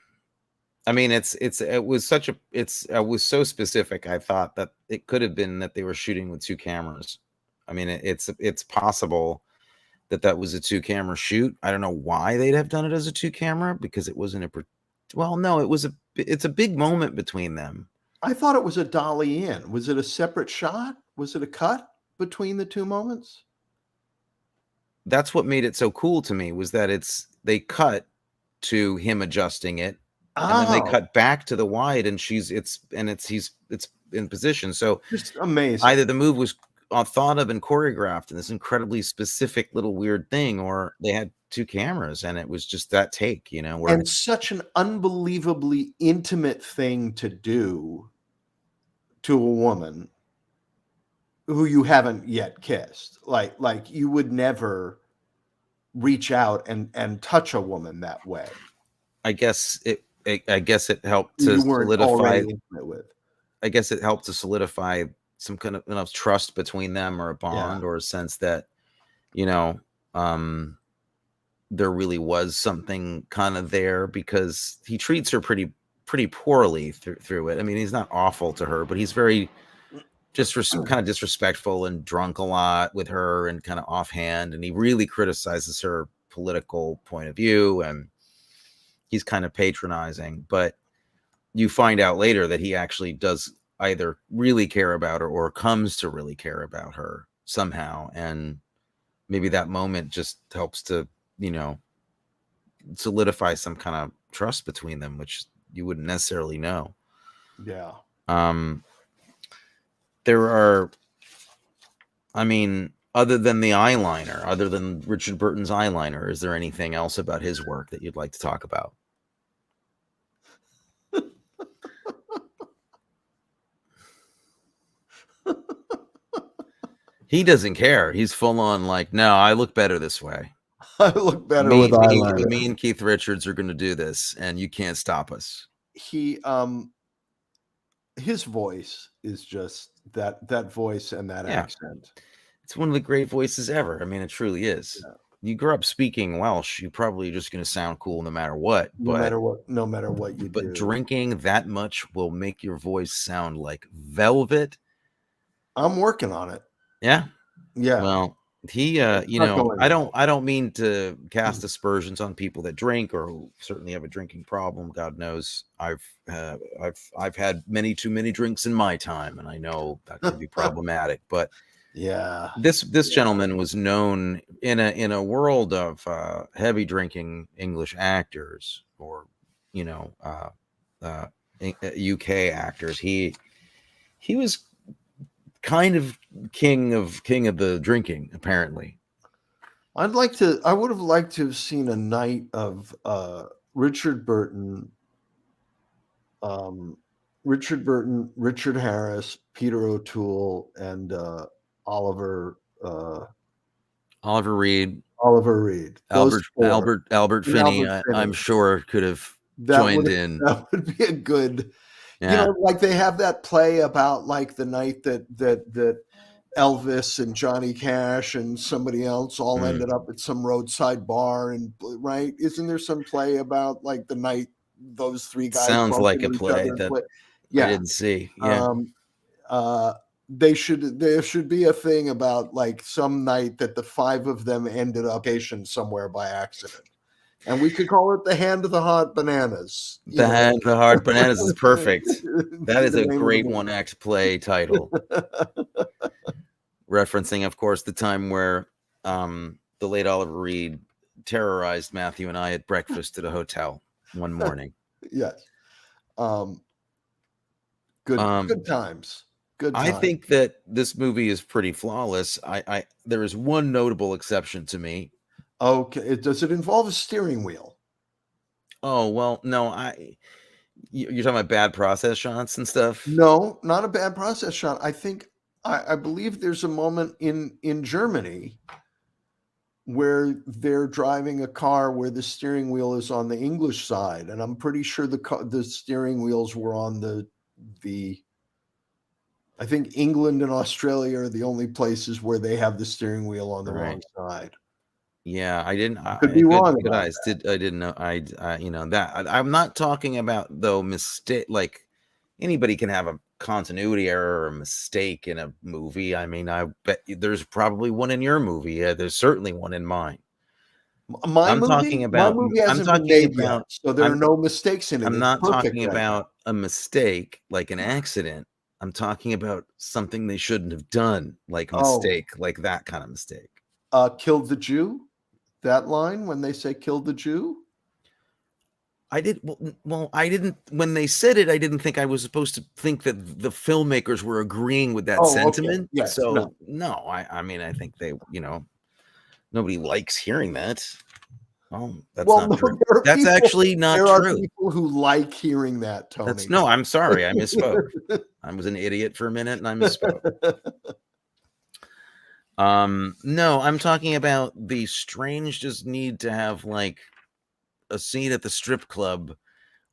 I mean, it was so specific. I thought that it could have been that they were shooting with two cameras. I mean, it's possible that was a two camera shoot. I don't know why they'd have done it as a two camera, because it wasn't it's a big moment between them. I thought it was a dolly in. Was it a separate shot? Was it a cut between the two moments? That's what made it so cool to me, was that they cut to him adjusting it, and then they cut back to the wide, and it's in position. So just amazing. Either the move was thought of and choreographed in this incredibly specific little weird thing, or they had two cameras and it was just that take, where And such an unbelievably intimate thing to do to a woman who you haven't yet kissed. Like you would never reach out and touch a woman that way. I guess it helped to solidify. I guess it helped to solidify some kind of trust between them, or a bond, or a sense that, there really was something kind of there, because he treats her pretty poorly through it. I mean, he's not awful to her, but he's very kind of disrespectful and drunk a lot with her, and kind of offhand. And he really criticizes her political point of view, and he's kind of patronizing. But you find out later that he actually does either really care about her or comes to really care about her somehow. And maybe that moment just helps to, solidify some kind of trust between them, which you wouldn't necessarily know. Yeah. There are, other than the eyeliner, other than Richard Burton's eyeliner, is there anything else about his work that you'd like to talk about? He doesn't care. He's full on like, no, I look better this way. I look better with eyeliner. Me and Keith Richards are going to do this, and you can't stop us. He, his voice is just that voice and that accent. It's one of the great voices ever. I mean, it truly is. Yeah. You grew up speaking Welsh, you're probably just going to sound cool no matter what. No matter what you do. But drinking that much will make your voice sound like velvet. I'm working on it. Yeah. Yeah. Well, he, I don't mean to cast aspersions on people that drink, or who certainly have a drinking problem. God knows I've had too many drinks in my time, and I know that can be problematic. But yeah, this gentleman was known in a world of heavy drinking English actors, or UK actors. He was kind of king of the drinking, apparently. I would have liked to have seen a night of Richard Burton, Richard Harris, Peter O'Toole, and Oliver Reed. Albert Finney, I'm sure could have joined in. That would be a good. Yeah. Like they have that play about like the night that Elvis and Johnny Cash and somebody else all ended up at some roadside bar, and right? Isn't there some play about like the night those three guys? Sounds like a play that I didn't see. Yeah. There should be a thing about like some night that the five of them ended up somewhere by accident. And we could call it the Hand of the Hot Bananas. The Hand of the Hot Bananas is perfect. That is a great one-act play title. Referencing, of course, the time where the late Oliver Reed terrorized Matthew and I at breakfast at a hotel one morning. Yes. Good times. Good times. I think that this movie is pretty flawless. There is one notable exception to me. Okay. Does it involve a steering wheel? Oh, well, no. You're talking about bad process shots and stuff? No, not a bad process shot. I believe there's a moment in Germany where they're driving a car where the steering wheel is on the English side, and I'm pretty sure the steering wheels were on the. I think England and Australia are the only places where they have the steering wheel on the wrong side. Yeah, I didn't. Could be wrong. I didn't know. I'm not talking about though mistake. Like anybody can have a continuity error or a mistake in a movie. I mean, I bet there's probably one in your movie. There's certainly one in mine. My movie hasn't been made yet, so there are no mistakes in it. I'm not talking about a mistake like an accident. I'm talking about something they shouldn't have done, like a mistake, like that kind of mistake. Killed the Jew. That line when they say "killed the Jew." I did well. I didn't when they said it. I didn't think I was supposed to think that the filmmakers were agreeing with that sentiment. Yes, So no, I mean, I think they, nobody likes hearing that. Oh, that's not true. That's actually not there true. Are people who like hearing that, Tony. No, I'm sorry, I misspoke. I was an idiot for a minute, and I misspoke. No, I'm talking about the strange just need to have like a scene at the strip club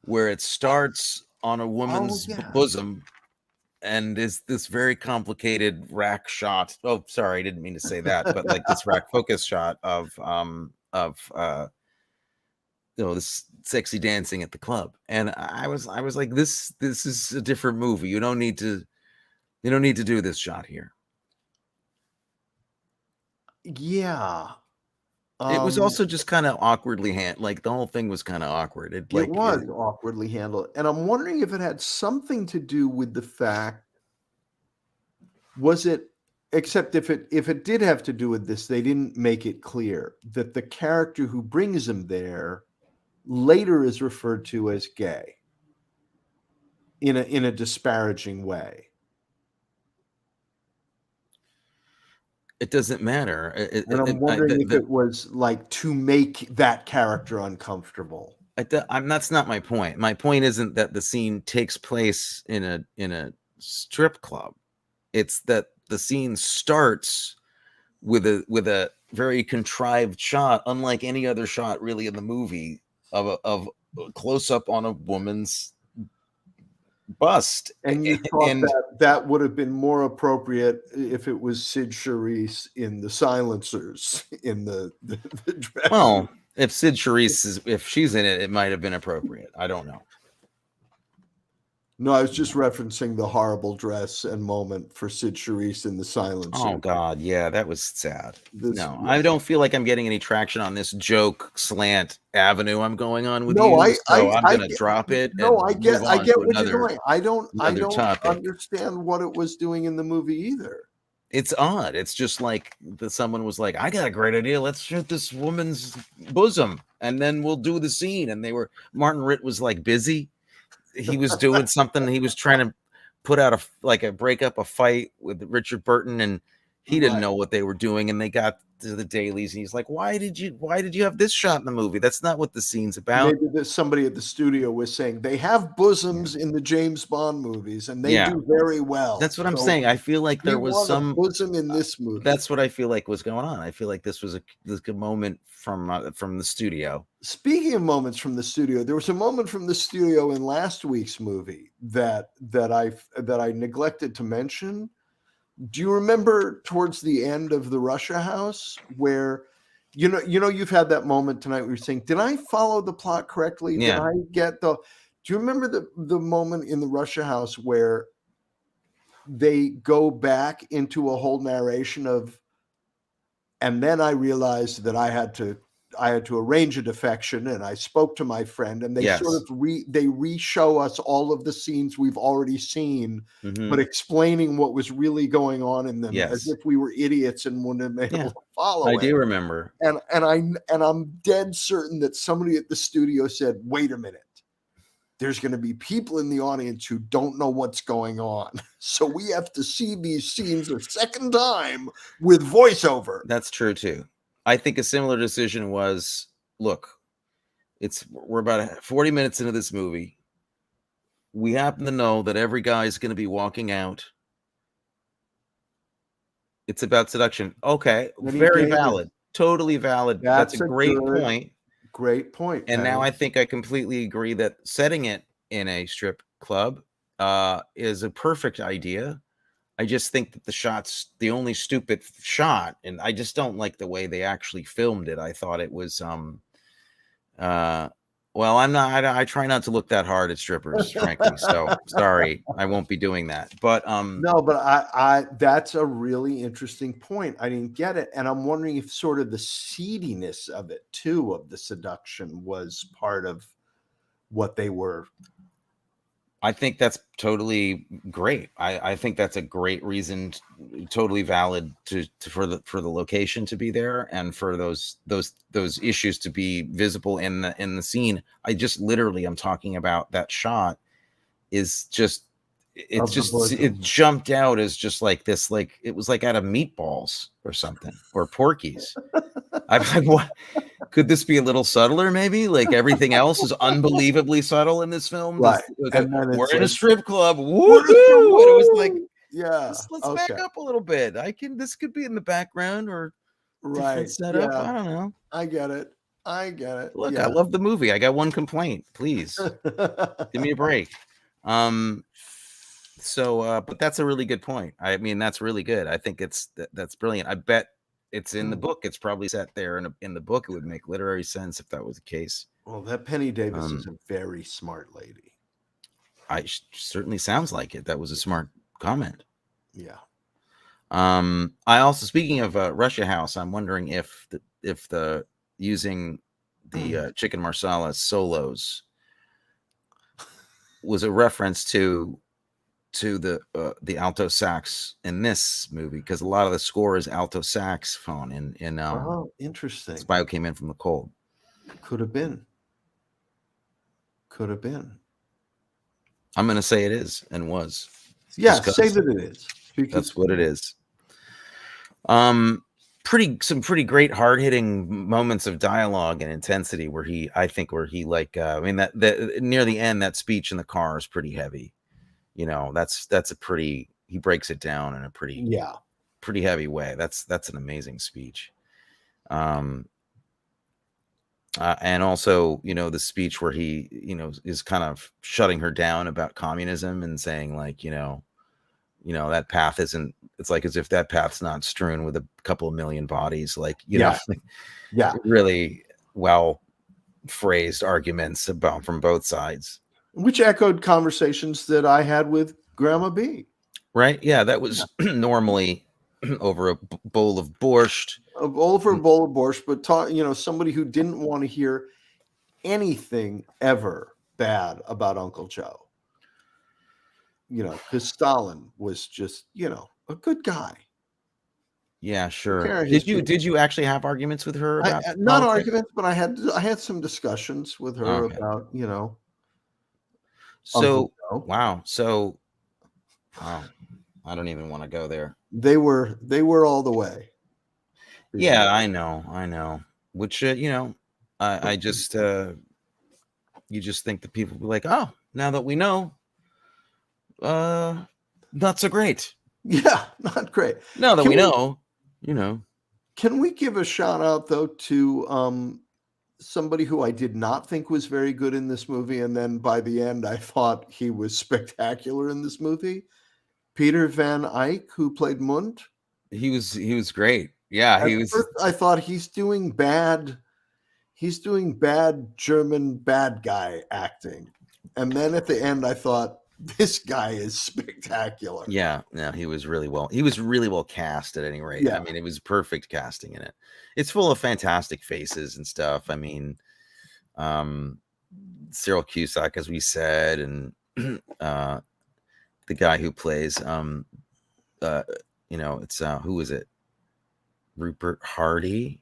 where it starts on a woman's bosom and is this very complicated rack shot. Oh, sorry, I didn't mean to say that, but like this rack focus shot of this sexy dancing at the club. And I was like, this is a different movie. You don't need to do this shot here. Yeah. It was also just kind of awkwardly like the whole thing was kind of awkward. It was awkwardly handled. And I'm wondering if it had something to do with the fact, except if it did have to do with this, they didn't make it clear that the character who brings him there later is referred to as gay in a disparaging way. It doesn't matter. And I'm wondering if it was like to make that character uncomfortable. That's not my point. My point isn't that the scene takes place in a strip club. It's that the scene starts with a very contrived shot, unlike any other shot really in the movie, of a close up on a woman's bust. And you thought that would have been more appropriate if it was Sid Charisse in The Silencers in the dress. Well, if Sid Charisse if she's in it, it might have been appropriate. I don't know. No, I was just referencing the horrible dress and moment for Sid Charisse in The Silencers. Oh God, yeah, that was sad. I don't feel like I'm getting any traction on this joke slant avenue I'm going on with you. I'm going to drop it. No, I get what you're doing. I don't understand what it was doing in the movie either. It's odd. It's just like someone was like, I got a great idea. Let's shoot this woman's bosom and then we'll do the scene. And Martin Ritt was like busy. He was doing something. He was trying to put out break up a fight with Richard Burton, and he didn't know what they were doing. And they got to the dailies, and he's like, "Why did you have this shot in the movie? That's not what the scene's about." Maybe there's somebody at the studio was saying they have bosoms in the James Bond movies, and they do very well. That's what I'm saying. I feel like there was some bosom in this movie. That's what I feel like was going on. I feel like this was a moment from the studio. Speaking of moments from the studio, there was a moment from the studio in last week's movie that I neglected to mention. Do you remember towards the end of the Russia House where you've had that moment tonight where you're saying, did I follow the plot correctly? Yeah. Did I get do you remember the moment in the Russia House where they go back into a whole narration of, and then I realized that I had to arrange a defection, and I spoke to my friend, and they sort of re-show us all of the scenes we've already seen, but explaining what was really going on in them as if we were idiots and wouldn't have been able to follow it. I do remember. And I'm dead certain that somebody at the studio said, wait a minute, there's going to be people in the audience who don't know what's going on. So we have to see these scenes a second time with voiceover. That's true too. I think a similar decision was, look, we're about 40 minutes into this movie. We happen to know that every guy is going to be walking out. It's about seduction. Okay, very valid. Totally valid. That's a great point. Great point. And now I think I completely agree that setting it in a strip club is a perfect idea. I just think that the shot's the only stupid shot, and I just don't like the way they actually filmed it. I thought it was well, I try not to look that hard at strippers, frankly. So sorry, I won't be doing that. But no, but I that's a really interesting point. I didn't get it, and I'm wondering if sort of the seediness of it too, of the seduction, was part of what they were. I think that's totally great. I think that's a great reason, totally valid for the location to be there, and for those issues to be visible in the scene. I just literally, I'm talking about that shot is just, it jumped out as just like this, like it was like out of Meatballs or something, or Porky's. I was like, what? Could this be a little subtler, maybe? Like everything else is unbelievably subtle in this film. Right. We're in a strip club. Woohoo! And it was like, yeah, let's back up a little bit. This could be in the background or different setup. Yeah. I don't know. I get it. Look, I love the movie. I got one complaint. Please give me a break. So, but that's a really good point. I mean, that's really good. I think that's brilliant. I bet it's in the book. It's probably set there in the book. It would make literary sense if that was the case. Well, that Penny Davis is a very smart lady. Certainly sounds like it. That was a smart comment. Yeah. I also, speaking of Russia House, I'm wondering if the using the chicken marsala solos was a reference to the alto sax in this movie, because a lot of the score is alto saxophone in oh, interesting. Spy Came In From the Cold. Could have been. I'm going to say it is and was. Yeah, say that it is. That's what it is. Some pretty great hard-hitting moments of dialogue and intensity where he that near the end, that speech in the car is pretty heavy. You know, that's a pretty, he breaks it down in a pretty heavy way. That's an amazing speech. And also, you know, the speech where he, you know, is kind of shutting her down about communism and saying, like, you know, that path isn't, it's like as if that path's not strewn with a couple of million bodies, like, you know, really well phrased arguments from both sides. Which echoed conversations that I had with Grandma B. Right? Yeah, that was normally over a bowl of borscht. But somebody who didn't want to hear anything ever bad about Uncle Joe. You know, because Stalin was just, you know, a good guy. Yeah, sure. Did you actually have arguments with her about not arguments, but I had some discussions with her about, you know. So wow. I don't even want to go there. They were all the way. Yeah, I know. Which you know, I just you just think that people will be like, oh, now that we know, not so great. Yeah, not great. Now that we know, you know. Can we give a shout out though to somebody who I did not think was very good in this movie, and then by the end I thought he was spectacular in this movie? Peter Van Eyck, who played Munt. He was great. Yeah, first, I thought he's doing bad German bad guy acting, and then at the end I thought, this guy is spectacular. Yeah, no, he was really well cast at any rate. Yeah. I mean, it was perfect casting in it. It's full of fantastic faces and stuff. I mean, Cyril Cusack, as we said, and the guy who plays you know, it's who is it? Rupert Hardy.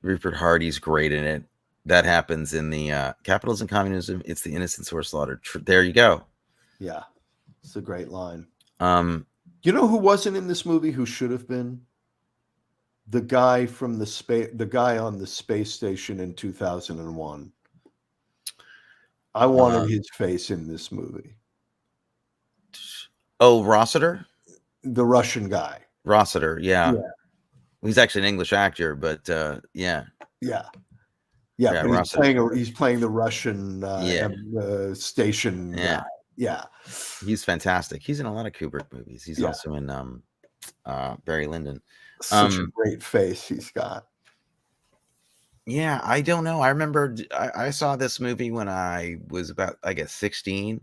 Rupert Hardy's great in it. That happens in the Capitalism and Communism. It's the innocents who are slaughtered. There you go. Yeah, it's a great line. You know who wasn't in this movie? Who should have been? The guy from the guy on the space station in 2001. I wanted his face in this movie. Oh, Rossiter, the Russian guy. Rossiter, yeah. He's actually an English actor, but yeah. But he's playing the Russian station guy. Yeah, he's fantastic. He's in a lot of Kubrick movies. He's also in Barry Lyndon. Such a great face he's got. Yeah, I don't know. I remember I saw this movie when I was about, I guess, 16,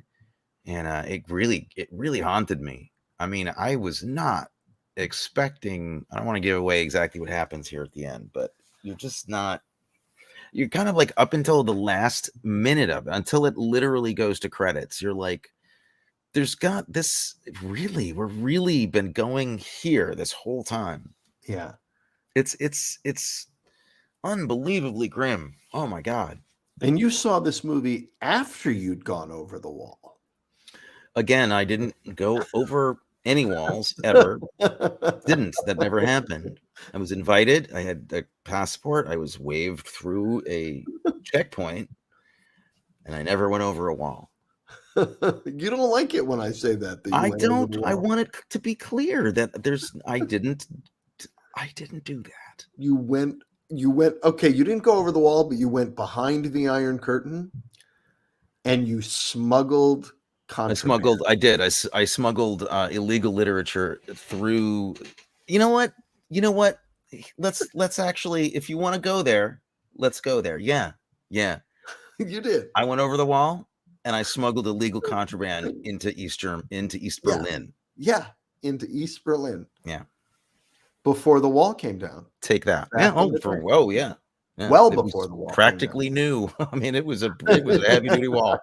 and it really haunted me. I mean, I was not expecting. I don't want to give away exactly what happens here at the end, but you're just not. you're kind of like up until the last minute of it, until it literally goes to credits. You're like, there's got this we're really been going here this whole time. Yeah. It's unbelievably grim. Oh my God. And you saw this movie after you'd gone over the wall. Again, I didn't go over any walls ever. That never happened. I was invited. I had a passport. I was waved through a checkpoint, and I never went over a wall. You don't like it when I say that. I don't. I want it to be clear that I didn't do that. You went. Okay, you didn't go over the wall, but you went behind the Iron Curtain, and you smuggled contraband. I did. I smuggled illegal literature through. You know what? Let's actually, if you want to go there, let's go there. Yeah. You did. I went over the wall and I smuggled illegal contraband into East Berlin. Yeah, into East Berlin. Yeah. Before the wall came down. Take that. Yeah. Yeah. Well before the wall. Practically new. I mean, it was a heavy duty wall.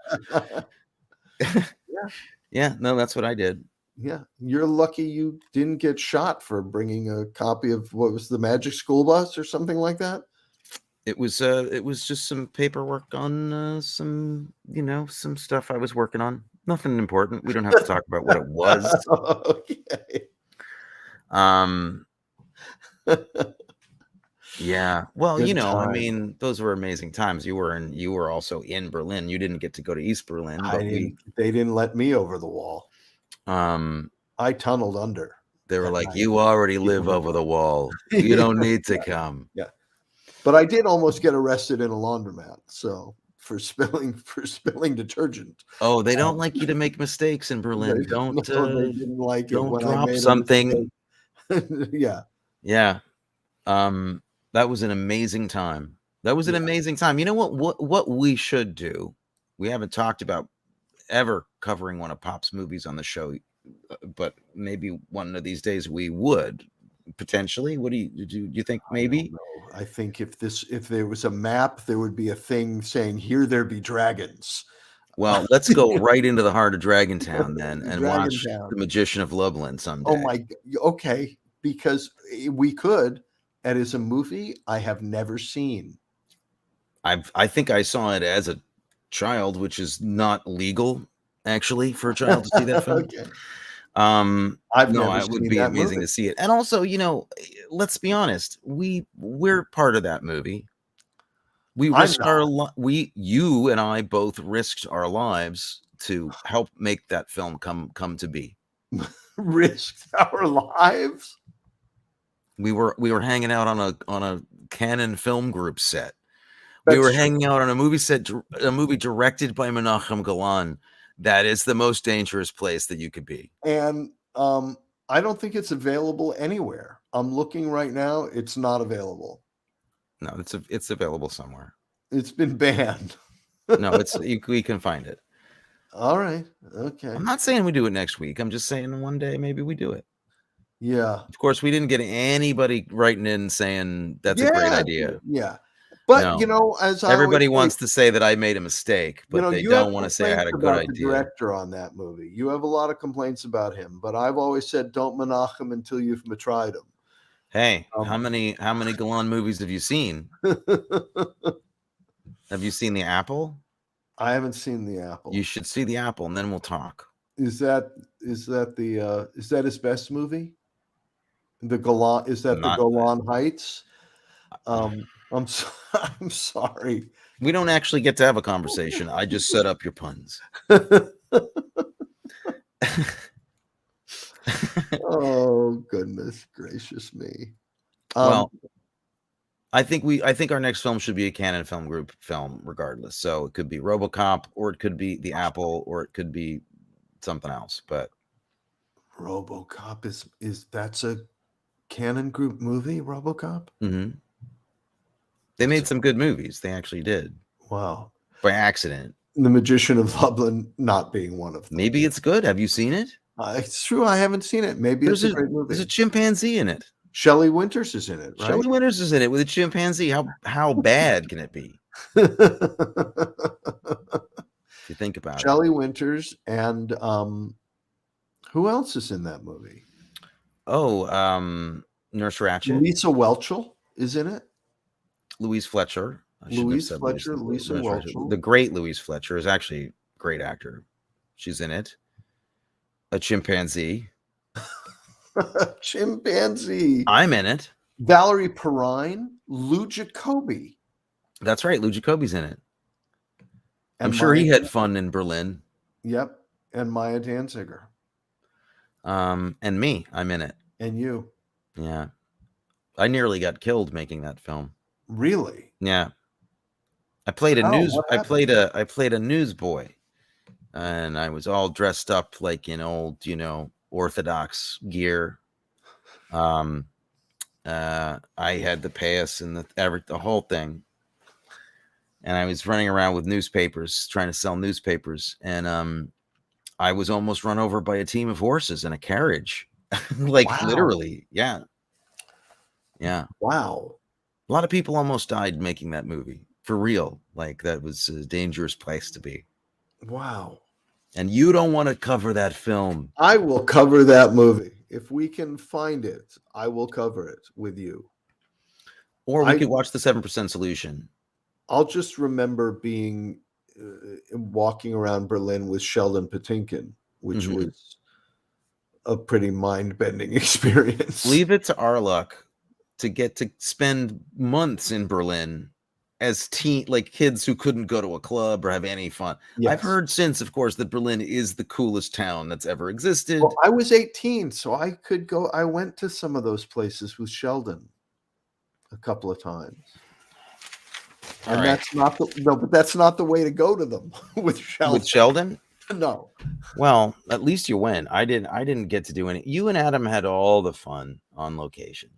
Yeah. No, that's what I did. Yeah. You're lucky you didn't get shot for bringing a copy of what was the Magic School Bus or something like that. It was just some paperwork on some stuff I was working on. Nothing important. We don't have to talk about what it was. Okay. Yeah. Well, Good I time. mean, those were amazing times. You were also in Berlin. You didn't get to go to East Berlin, but they didn't let me over the wall. I tunneled under. They were like, "You already live over the wall. You don't need to come." Yeah. But I did almost get arrested in a laundromat. So for spilling detergent. Oh, they don't like you to make mistakes in Berlin. They didn't like it when I made something. Yeah. Yeah. That was an amazing time. You know what we should do? We haven't talked about ever covering one of Pop's movies on the show, but maybe one of these days we would potentially. What do you think? Maybe. I think if there was a map, there would be a thing saying, "Here there be dragons." Well, let's go right into the heart of Dragontown then, and watch The Magician of Lublin someday. Oh my, okay, because we could. It is a movie I have never seen. I think I saw it as a child, which is not legal actually for a child to see that film. Okay. It would be amazing to see it. And also, let's be honest, we're part of that movie. We risked you and I both risked our lives to help make that film come to be. Risked our lives? We were hanging out on a Canon Film Group set. We were hanging out on a movie directed by Menachem Golan. That is the most dangerous place that you could be. And I don't think it's available anywhere. I'm looking right now. It's not available. No, it's available somewhere. It's been banned. No, we can find it. All right. Okay. I'm not saying we do it next week. I'm just saying one day maybe we do it. Yeah. Of course, we didn't get anybody writing in saying that's a great idea. Yeah. But as everybody wants to say that I made a mistake, but they don't want to say I had a good idea. The director on that movie, you have a lot of complaints about him, but I've always said don't Menachem until you've tried him. Hey, how many Golan movies have you seen? Have you seen The Apple? I haven't seen The Apple. You should see The Apple, and then we'll talk. Is that his best movie? The Golan, is that the Golan Heights? I'm sorry. We don't actually get to have a conversation. I just set up your puns. Oh, goodness gracious me. Well, I think our next film should be a Canon Film Group film regardless. So it could be RoboCop, or it could be The Apple, or it could be something else. But RoboCop is that's a Canon Group movie, RoboCop? Mm-hmm. They made some good movies. They actually did. Wow. By accident. The Magician of Lublin not being one of them. Maybe it's good. Have you seen it? It's true. I haven't seen it. Maybe it's a great movie. There's a chimpanzee in it. Shelley Winters is in it, right? Shelley Winters is in it with a chimpanzee. How bad can it be? If you think about it. Shelley Winters and who else is in that movie? Oh, Nurse Ratched. Lisa Whelchel is in it. Louise Fletcher. Louise Fletcher, Lisa Whelchel. The great Louise Fletcher is actually a great actor. She's in it. A chimpanzee. Chimpanzee. I'm in it. Valerie Perrine, Lou Jacobi. That's right. Lou Jacobi's in it. And I'm sure he had fun in Berlin. Yep. And Maya Danziger. And me. I'm in it. And you. Yeah. I nearly got killed making that film. Really? Yeah. I played a newsboy. And I was all dressed up like in old, Orthodox gear. I had the pass and the whole thing. And I was running around with newspapers, trying to sell newspapers. And I was almost run over by a team of horses in a carriage. Literally. Yeah. Yeah. Wow. A lot of people almost died making that movie. For real. Like, that was a dangerous place to be. Wow. And you don't want to cover that film. I will cover that movie. If we can find it, I will cover it with you. Or we could watch the 7% Solution. I'll just remember being walking around Berlin with Sheldon Patinkin, which was a pretty mind-bending experience. Leave it to our luck to get to spend months in Berlin as kids who couldn't go to a club or have any fun. Yes. I've heard since, of course, that Berlin is the coolest town that's ever existed. Well, I was 18, so I could go. I went to some of those places with Sheldon a couple of times. And that's not but that's not the way to go to them with Sheldon. With Sheldon? No. Well, at least you went. I didn't get to do any. You and Adam had all the fun on location.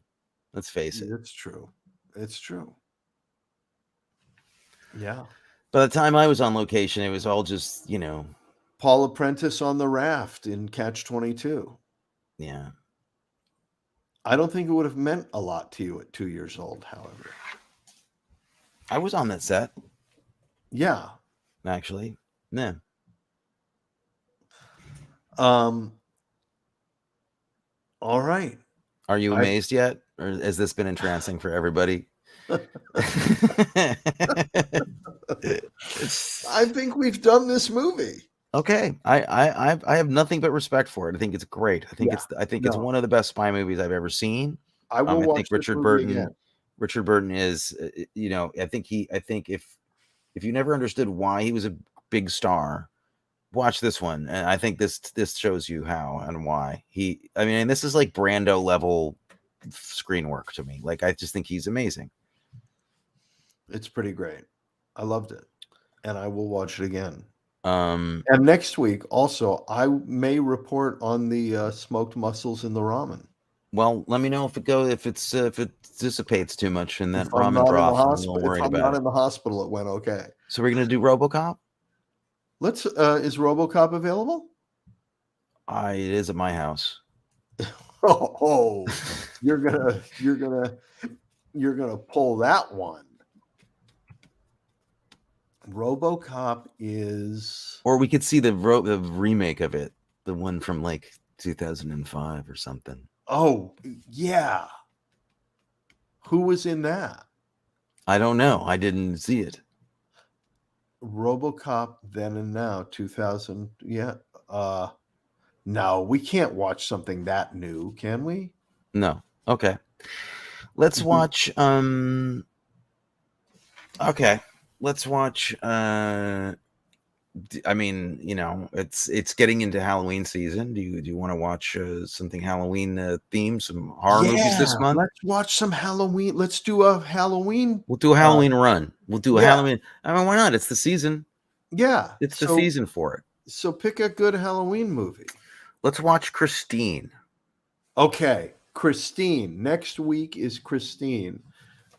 Let's face it. It's true. It's true. Yeah. By the time I was on location, it was all just, Paul Apprentice on the raft in Catch-22. Yeah. I don't think it would have meant a lot to you at 2 years old, however. I was on that set. Yeah. Actually. Yeah. All right. Are you amazed yet? Or has this been entrancing for everybody? I think we've done this movie. Okay. I have nothing but respect for it. I think it's great. I think it's one of the best spy movies I've ever seen. I will watch think Richard Burton again. Richard Burton is, I think if you never understood why he was a big star, watch this one. And I think this shows you how and why this is like Brando level screen work to me. Like, I just think he's amazing. It's pretty great. I loved it. And I will watch it again. And next week also, I may report on the smoked mussels in the ramen. Well, let me know if it dissipates too much in that ramen broth. If I'm not in the hospital, it went okay. So we're gonna do RoboCop. Is RoboCop available? It is at my house. Oh, you're gonna pull that one. RoboCop is, or we could see the remake of it, the one from like 2005 or something. Oh, yeah. Who was in that? I don't know. I didn't see it. RoboCop Then and Now, 2000. Yeah. No, we can't watch something that new, can we? No. Okay. Let's watch okay. Let's watch it's getting into Halloween season. Do you want to watch something Halloween themed, some horror movies this month? Let's watch some Halloween. Let's do a Halloween. We'll do a Halloween run. We'll do a Halloween. I mean, why not? It's the season. Yeah. It's the season for it. So pick a good Halloween movie. Let's watch Christine. Okay. Christine. Next week is Christine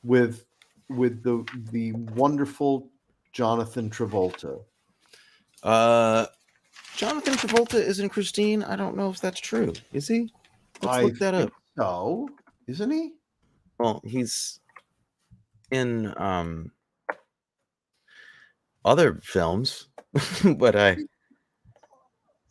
with the wonderful Jonathan Travolta. Jonathan Travolta isn't Christine. I don't know if that's true. Is he? Let's look that up. No, isn't he? Well, he's in other films, but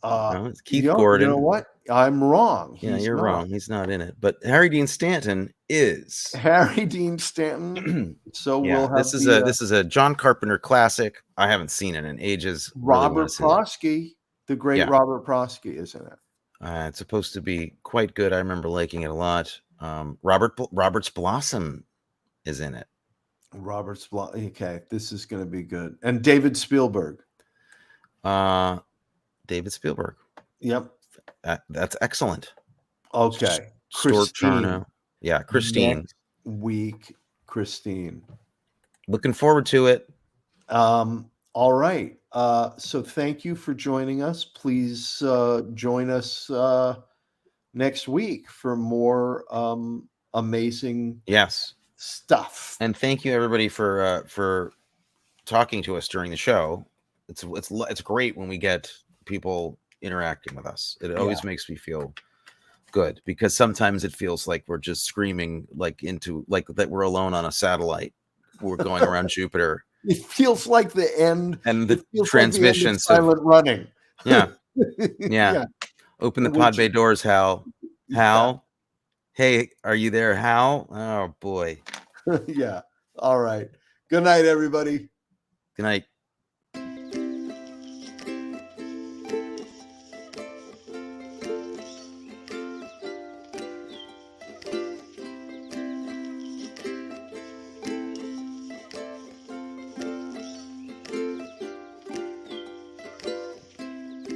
it's Keith Gordon. You know what? I'm wrong. Yeah, you're wrong. He's not in it. But Harry Dean Stanton is. Harry Dean Stanton. So yeah, we'll have this is a John Carpenter classic. I haven't seen it in ages. Robert Prosky, the great Robert Prosky, is in it. It's supposed to be quite good. I remember liking it a lot. Robert's Blossom is in it. Okay, this is going to be good. And David Spielberg. David Spielberg. Yep. That's excellent. Okay. Christine. Yeah, Christine. Next week, Christine. Looking forward to it. All right. So thank you for joining us. Please join us next week for more amazing stuff. And thank you everybody for talking to us during the show. It's great when we get people interacting with us. It always makes me feel good, because sometimes it feels like we're just screaming like that we're alone on a satellite. We're going around Jupiter. It feels like the end, and the transmission, silent running. Yeah. Open the pod bay doors, Hal. Hal, hey, are you there, Hal? Oh boy. Yeah. All right. Good night, everybody. Good night.